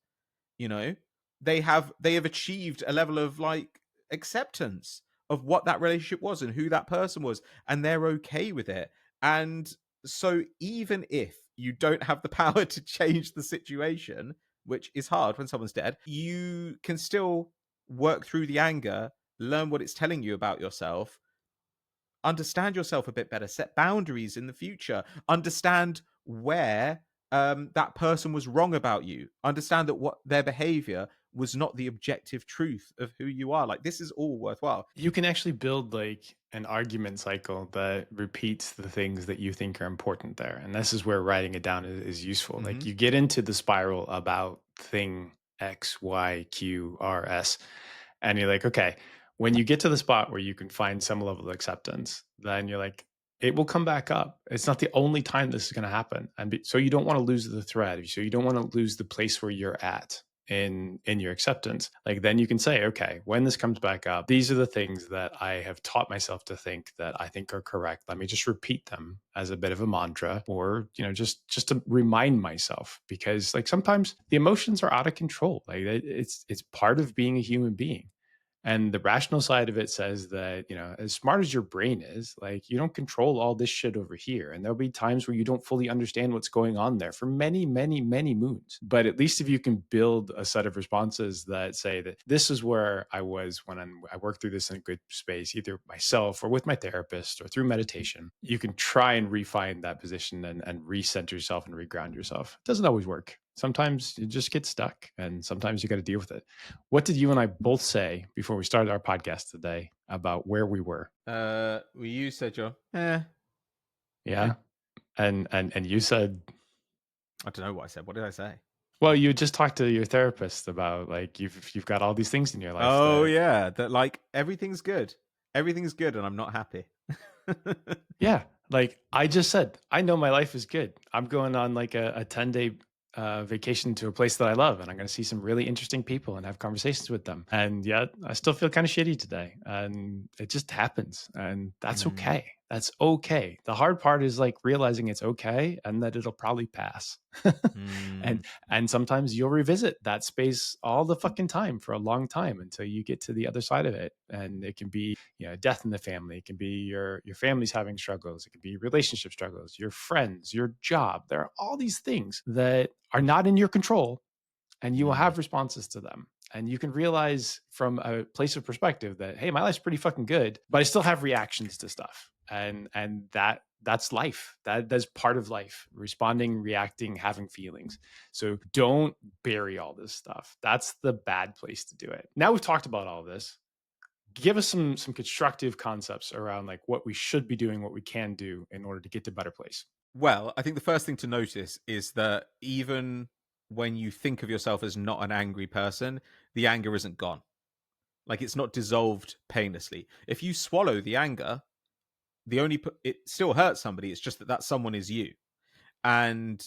You know, they have achieved a level of like acceptance of what that relationship was and who that person was, and they're okay with it. And so even if you don't have the power to change the situation, which is hard when someone's dead, you can still work through the anger, learn what it's telling you about yourself, understand yourself a bit better, set boundaries in the future, understand where that person was wrong about you, understand that what their behavior was not the objective truth of who you are. Like this is all worthwhile. You can actually build like an argument cycle that repeats the things that you think are important there. And this is where writing it down is useful. Like Hmm. you get into the spiral about thing X, Y, Q, R, S. And you're like, okay, when you get to the spot where you can find some level of acceptance, then you're like, it will come back up. It's not the only time this is going to happen. So you don't want to lose the thread. So you don't want to lose the place where you're at in your acceptance. Like then you can say, okay, when this comes back up, these are the things that I have taught myself to think that I think are correct. Let me just repeat them as a bit of a mantra, or just to remind myself, because like sometimes the emotions are out of control. Like it's part of being a human being. And the rational side of it says that, as smart as your brain is, like you don't control all this shit over here. And there'll be times where you don't fully understand what's going on there for many, many, many moons. But at least if you can build a set of responses that say that this is where I was when I worked through this in a good space, either myself or with my therapist or through meditation, you can try and refine that position and recenter yourself and reground yourself. It doesn't always work. Sometimes you just get stuck and sometimes you got to deal with it. What did you and I both say before we started our podcast today about where we were? Well, you said you're, yeah. Yeah. And you said, I don't know what I said. What did I say? well, you just talked to your therapist about like you've got all these things in your life Oh that, yeah, that like everything's good, and I'm not happy. yeah, like I just said, I know my life is good. I'm going on like a 10-day vacation to a place that I love, and I'm going to see some really interesting people and have conversations with them. And yet, I still feel kind of shitty today, and it just happens, and that's Mm, okay. That's okay. The hard part is like realizing it's okay and that it'll probably pass. mm, and sometimes you'll revisit that space all the fucking time for a long time until you get to the other side of it. And it can be, death in the family. It can be your family's having struggles. It can be relationship struggles, your friends, your job. There are all these things that are not in your control, and you will mm, have responses to them. And you can realize from a place of perspective that, hey, my life's pretty fucking good, but I still have reactions to stuff. And that's life. That's part of life. Responding, reacting, having feelings. So don't bury all this stuff. That's the bad place to do it. Now we've talked about all of this. Give us some constructive concepts around like what we should be doing, what we can do in order to get to a better place. Well, I think the first thing to notice is that even when you think of yourself as not an angry person, the anger isn't gone. Like it's not dissolved painlessly. If you swallow the anger, it still hurts somebody. It's just that that someone is you. And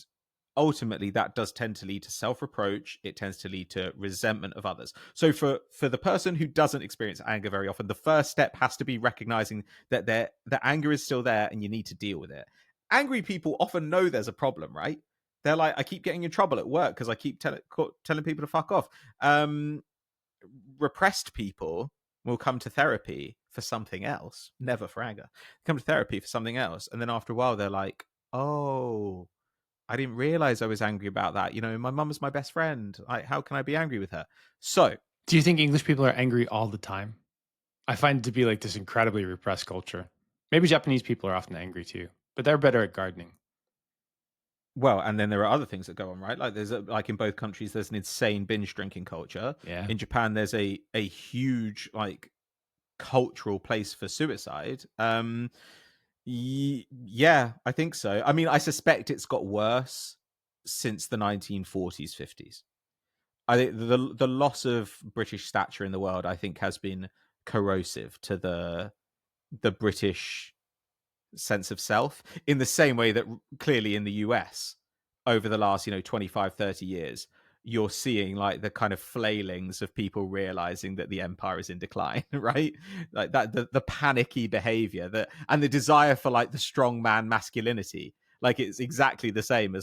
ultimately that does tend to lead to self-reproach. It tends to lead to resentment of others. So for the person who doesn't experience anger very often, the first step has to be recognizing that the anger is still there and you need to deal with it. Angry people often know there's a problem, right? They're like, I keep getting in trouble at work because I keep telling people to fuck off. Repressed people will come to therapy for something else, never for anger. Come to therapy for something else, and then after a while they're like, oh, I didn't realize I was angry about that. My mum is my best friend. How can I be angry with her? So, Do you think English people are angry all the time? I find it to be like this incredibly repressed culture. Maybe Japanese people are often angry too, but they're better at gardening. well, and then there are other things that go on, right? Like like in both countries, there's an insane binge drinking culture. Yeah. In Japan, there's a huge like cultural place for suicide. Yeah, I think so. I mean, I suspect it's got worse since the 1940s, 50s. I think the loss of British stature in the world, I think, has been corrosive to the British sense of self in the same way that clearly in the US over the last 25, 30 years you're seeing like the kind of flailings of people realizing that the empire is in decline, right? Like that the panicky behavior that and the desire for like the strong man masculinity, like it's exactly the same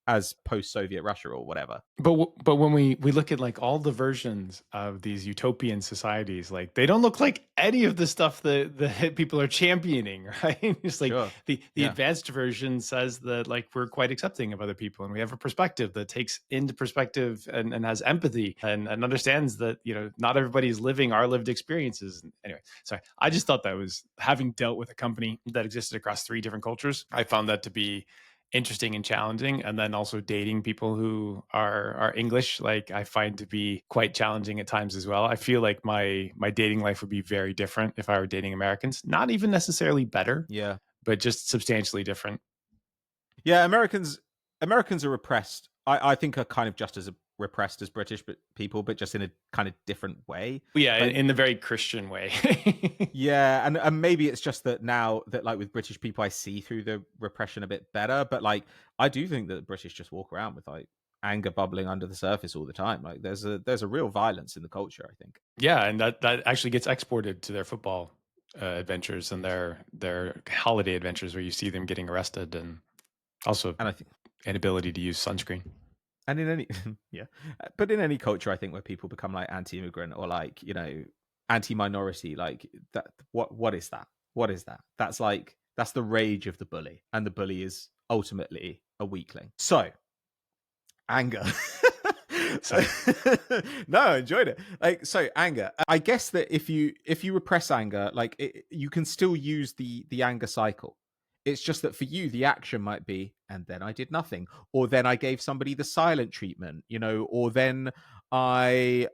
as post-Soviet Russia or whatever. But when we look at like all the versions of these utopian societies, like they don't look like any of the stuff that the people are championing, right? It's like Sure. the Yeah. advanced version says that like we're quite accepting of other people and we have a perspective that takes into perspective and has empathy and understands that not everybody's living our lived experiences. Anyway, sorry, I just thought that was having dealt with a company that existed across three different cultures. I found that to be interesting and challenging, and then also dating people who are English, like I find to be quite challenging at times as well. I feel like my dating life would be very different if I were dating Americans, not even necessarily better, Yeah. but just substantially different. Yeah, Americans are repressed. I think are kind of just as repressed as British people, but just in a kind of different way. But yeah, Like, in the very Christian way. yeah, and maybe it's just that now that like with British people, I see through the repression a bit better. But like, I do think that the British just walk around with like anger bubbling under the surface all the time. Like, there's a real violence in the culture, I think. Yeah, and that actually gets exported to their football adventures and their holiday adventures where you see them getting arrested, and also And I think inability to use sunscreen. and in any yeah, but in any culture I think where people become like anti-immigrant or like anti-minority, like that, what is that, that's like that's the rage of the bully, and the bully is ultimately a weakling. So anger. Sorry. No, I enjoyed it. Like, so anger, I guess that if you repress anger, like you can still use the anger cycle. It's just that for you the action might be, and then I did nothing, or then I gave somebody the silent treatment, or then I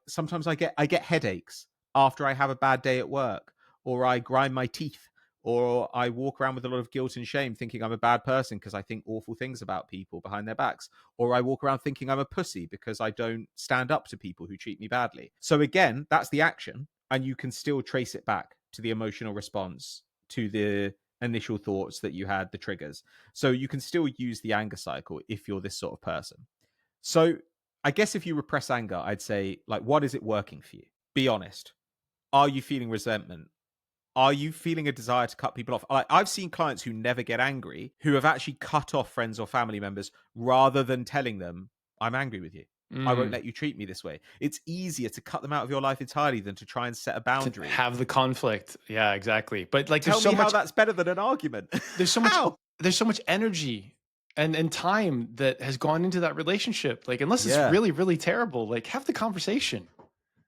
sometimes I get headaches after I have a bad day at work, or I grind my teeth, or I walk around with a lot of guilt and shame thinking I'm a bad person because I think awful things about people behind their backs, or I walk around thinking I'm a pussy because I don't stand up to people who treat me badly. So again, that's the action, and you can still trace it back to the emotional response, to the initial thoughts that you had, the triggers. So you can still use the anger cycle if you're this sort of person. So I guess if you repress anger, I'd say, like, what is it working for you? Be honest. Are you feeling resentment? Are you feeling a desire to cut people off? Like, I've seen clients who never get angry who have actually cut off friends or family members rather than telling them, I'm angry with you. I won't Mm. let you treat me this way. It's easier to cut them out of your life entirely than to try and set a To boundary. have the conflict. Yeah, exactly. But like Tell me how that's better than an argument. there's so much How? there's so much energy and time that has gone into that relationship. Like unless it's Yeah. really, really terrible, like have the conversation.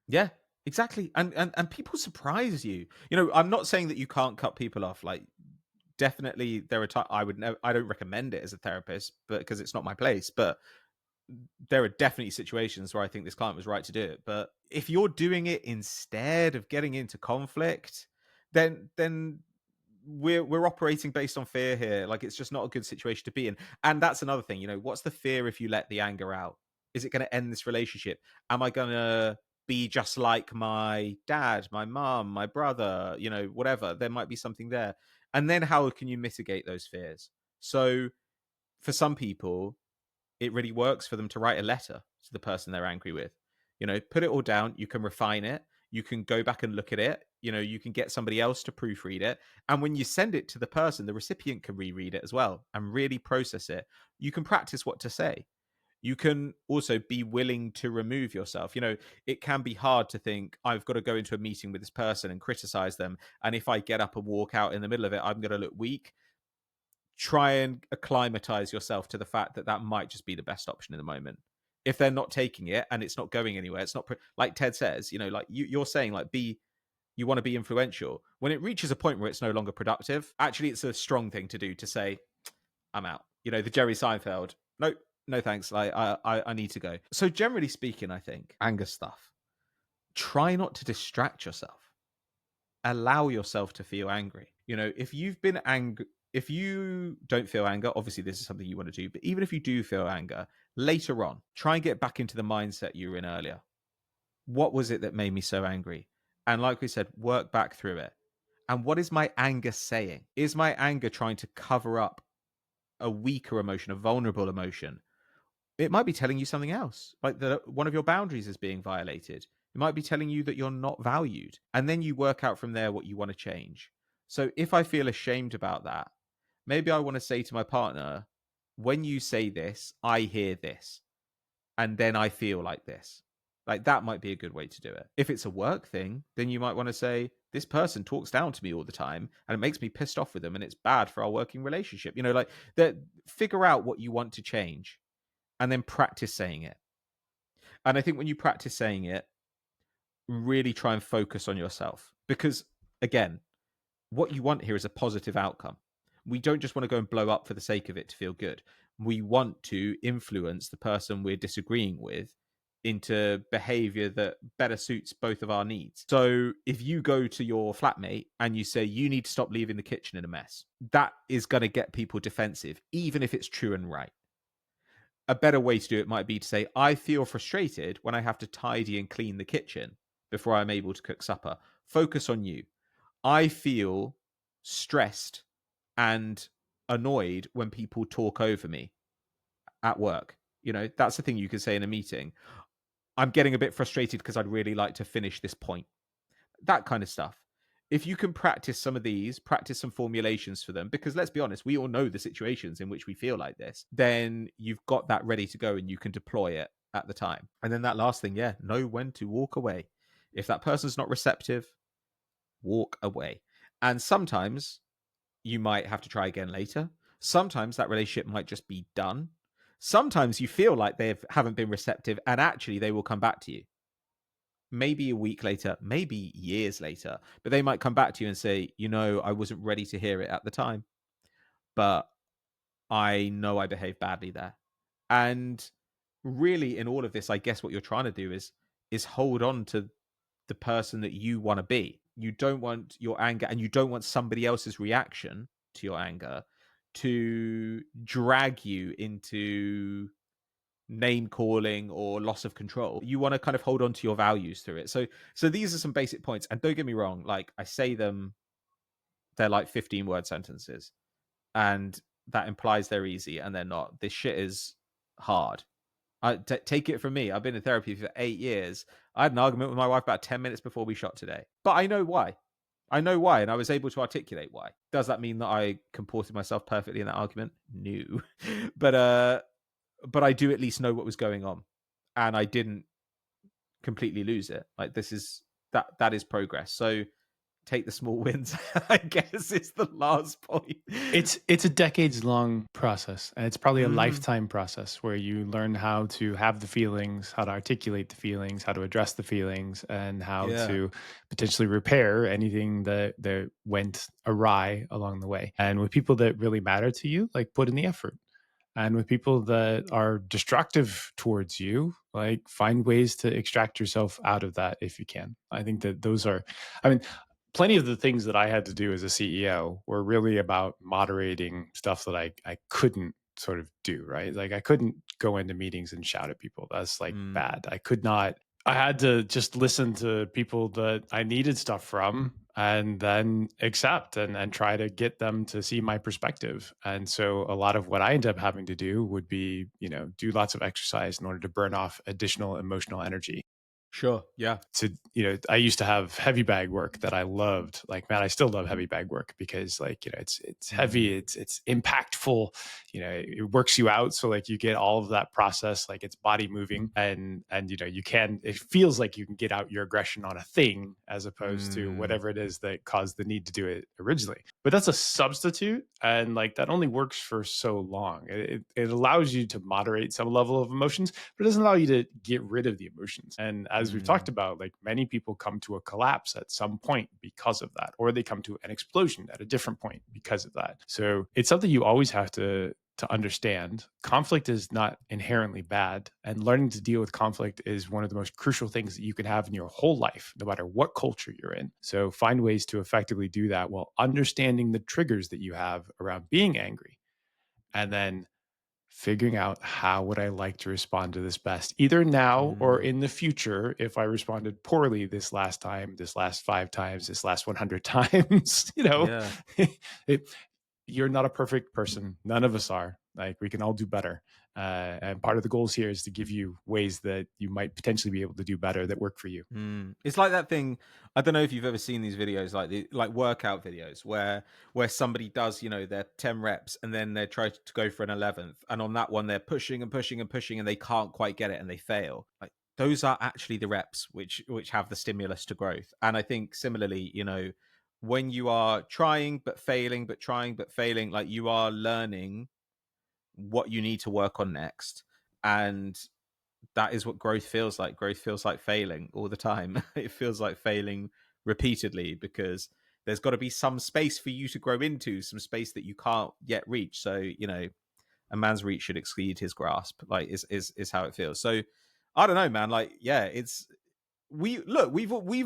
Yeah, exactly. And people surprise you. I'm not saying that you can't cut people off. Like, definitely there are times I don't recommend it as a therapist, but because it's not my place, but there are definitely situations where I think this client was right to do it. But if you're doing it instead of getting into conflict, then we're operating based on fear here. Like, it's just not a good situation to be in. And that's another thing. What's the fear if you let the anger out? Is it going to end this relationship? Am I going to be just like my dad, my mom, my brother, whatever. There might be something there. And then how can you mitigate those fears? So for some people, it really works for them to write a letter to the person they're angry with. Put it all down. You can refine it. You can go back and look at it. You can get somebody else to proofread it. And when you send it to the person, the recipient can reread it as well and really process it. You can practice what to say. You can also be willing to remove yourself. It can be hard to think, I've got to go into a meeting with this person and criticize them. And if I get up and walk out in the middle of it, I'm going to look weak. Try and acclimatize yourself to the fact that that might just be the best option in the moment. If they're not taking it and it's not going anywhere, it's not like Ted says, like you're saying, like you want to be influential. When it reaches a point where it's no longer productive, actually, it's a strong thing to do to say, I'm out. The Jerry Seinfeld. Nope, no thanks. I need to go. So generally speaking, I think anger stuff. Try not to distract yourself. Allow yourself to feel angry. If you've been angry, if you don't feel anger, obviously this is something you want to do, but even if you do feel anger later on, try and get back into the mindset you were in earlier. What was it that made me so angry? And like we said, work back through it. And what is my anger saying? Is my anger trying to cover up a weaker emotion, a vulnerable emotion? It might be telling you something else, like that one of your boundaries is being violated. It might be telling you that you're not valued. And then you work out from there what you want to change. So if I feel ashamed about that, maybe I want to say to my partner, when you say this, I hear this. And then I feel like this. Like that might be a good way to do it. If it's a work thing, then you might want to say, this person talks down to me all the time and it makes me pissed off with them and it's bad for our working relationship. Like that, figure out what you want to change and then practice saying it. And I think when you practice saying it, really try and focus on yourself. Because again, what you want here is a positive outcome. We don't just want to go and blow up for the sake of it to feel good. We want to influence the person we're disagreeing with into behavior that better suits both of our needs. So if you go to your flatmate and you say, you need to stop leaving the kitchen in a mess, that is going to get people defensive, even if it's true and right. A better way to do it might be to say, I feel frustrated when I have to tidy and clean the kitchen before I'm able to cook supper. Focus on you. I feel stressed and annoyed when people talk over me at work. That's the thing you could say in a meeting. I'm getting a bit frustrated because I'd really like to finish this point. That kind of stuff. If you can practice some of these, practice some formulations for them, because let's be honest, we all know the situations in which we feel like this, then you've got that ready to go and you can deploy it at the time. And then that last thing, yeah, know when to walk away. If that person's not receptive, walk away. And sometimes you might have to try again later. Sometimes that relationship might just be done. Sometimes you feel like they haven't been receptive and actually they will come back to you. Maybe a week later, maybe years later, but they might come back to you and say, I wasn't ready to hear it at the time, but I know I behaved badly there. And really in all of this, I guess what you're trying to do is hold on to the person that you want to be. You don't want your anger and you don't want somebody else's reaction to your anger to drag you into name calling or loss of control. You want to kind of hold on to your values through it. So these are some basic points. And don't get me wrong, like I say them, they're like 15-word sentences. And that implies they're easy and they're not. This shit is hard. Take it from me. I've been in therapy for 8 years. I had an argument with my wife about 10 minutes before we shot today. But I know why. I know why, and I was able to articulate why. Does that mean that I comported myself perfectly in that argument? No. but I do at least know what was going on. And I didn't completely lose it. Like this is that is progress. So take the small wins, I guess is the last point. It's a decades long process, and it's probably a Mm, lifetime process where you learn how to have the feelings, how to articulate the feelings, how to address the feelings, and how yeah. to potentially repair anything that went awry along the way. And with people that really matter to you, like put in the effort. And with people that are destructive towards you, like find ways to extract yourself out of that if you can. I think that those are, I mean, plenty of the things that I had to do as a CEO were really about moderating stuff that I couldn't sort of do, right? Like I couldn't go into meetings and shout at people. That's like Mm, bad. I could not I had to just listen to people that I needed stuff from and then accept and try to get them to see my perspective. And so a lot of what I end up having to do would be, do lots of exercise in order to burn off additional emotional energy. Sure. Yeah. To I used to have heavy bag work that I loved. Like, man, I still love heavy bag work because, like, it's heavy, Mm. it's impactful, it works you out. So like you get all of that process, like it's body moving, and it feels like you can get out your aggression on a thing as opposed to Mm. whatever it is that caused the need to do it originally. But that's a substitute, and like that only works for so long. It allows you to moderate some level of emotions, but it doesn't allow you to get rid of the emotions. And as we've talked Mm. about, like many people come to a collapse at some point because of that, or they come to an explosion at a different point because of that. So it's something you always have to understand. Conflict is not inherently bad, and learning to deal with conflict is one of the most crucial things that you can have in your whole life, no matter what culture you're in. So find ways to effectively do that while understanding the triggers that you have around being angry, and then figuring out how would I like to respond to this best, either now or Mm. in the future. If I responded poorly this last time, this last 5 times, this last 100 times, Yeah. it, you're not a perfect person. None of us are. Like, we can all do better. And part of the goals here is to give you ways that you might potentially be able to do better that work for you. Mm. It's like that thing. I don't know if you've ever seen these videos, like the like workout videos, where somebody does, their 10 reps, and then they try to go for an 11th, and on that one they're pushing and pushing and pushing, and they can't quite get it, and they fail. Like, those are actually the reps which have the stimulus to growth. And I think similarly, when you are trying but failing, but trying but failing, like, you are learning what you need to work on next. And that is what growth feels like. Growth feels like failing all the time. It feels like failing repeatedly, because there's got to be some space for you to grow into, some space that you can't yet reach. So, a man's reach should exceed his grasp, like, is how it feels. So I don't know, man. Like, yeah, it's we've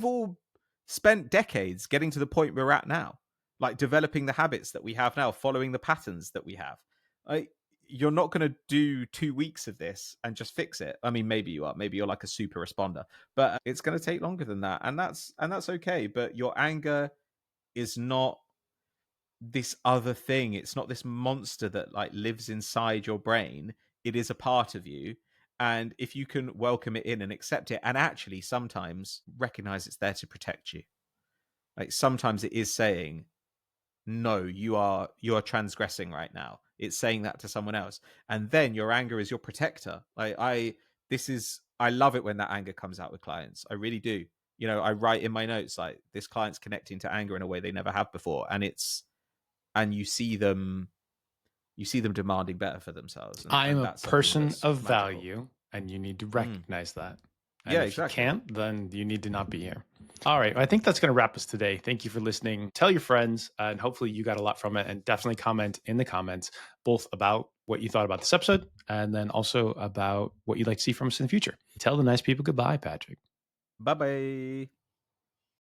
all spent decades getting to the point we're at now, like developing the habits that we have now, following the patterns that we have. Like, you're not going to do 2 weeks of this and just fix it. I mean, maybe you are. Maybe you're like a super responder, but it's going to take longer than that, and that's okay. But your anger is not this other thing. It's not this monster that, like, lives inside your brain. It is a part of you. And if you can welcome it in and accept it, and actually sometimes recognize it's there to protect you, like, sometimes it is saying, no, you are transgressing right now. It's saying that to someone else. And then your anger is your protector. Like, I love it when that anger comes out with clients. I really do. I write in my notes, like, this client's connecting to anger in a way they never have before. And you see them demanding better for themselves, and I'm a that's something person that's of magical. value, and you need to Mm. recognize that. And Yeah, if you exactly. can't, then you need to not be here. All right. I think that's going to wrap us today. Thank you for listening. Tell your friends, and hopefully you got a lot from it. And definitely comment in the comments, both about what you thought about this episode and then also about what you'd like to see from us in the future. Tell the nice people goodbye, Patrick. Bye bye.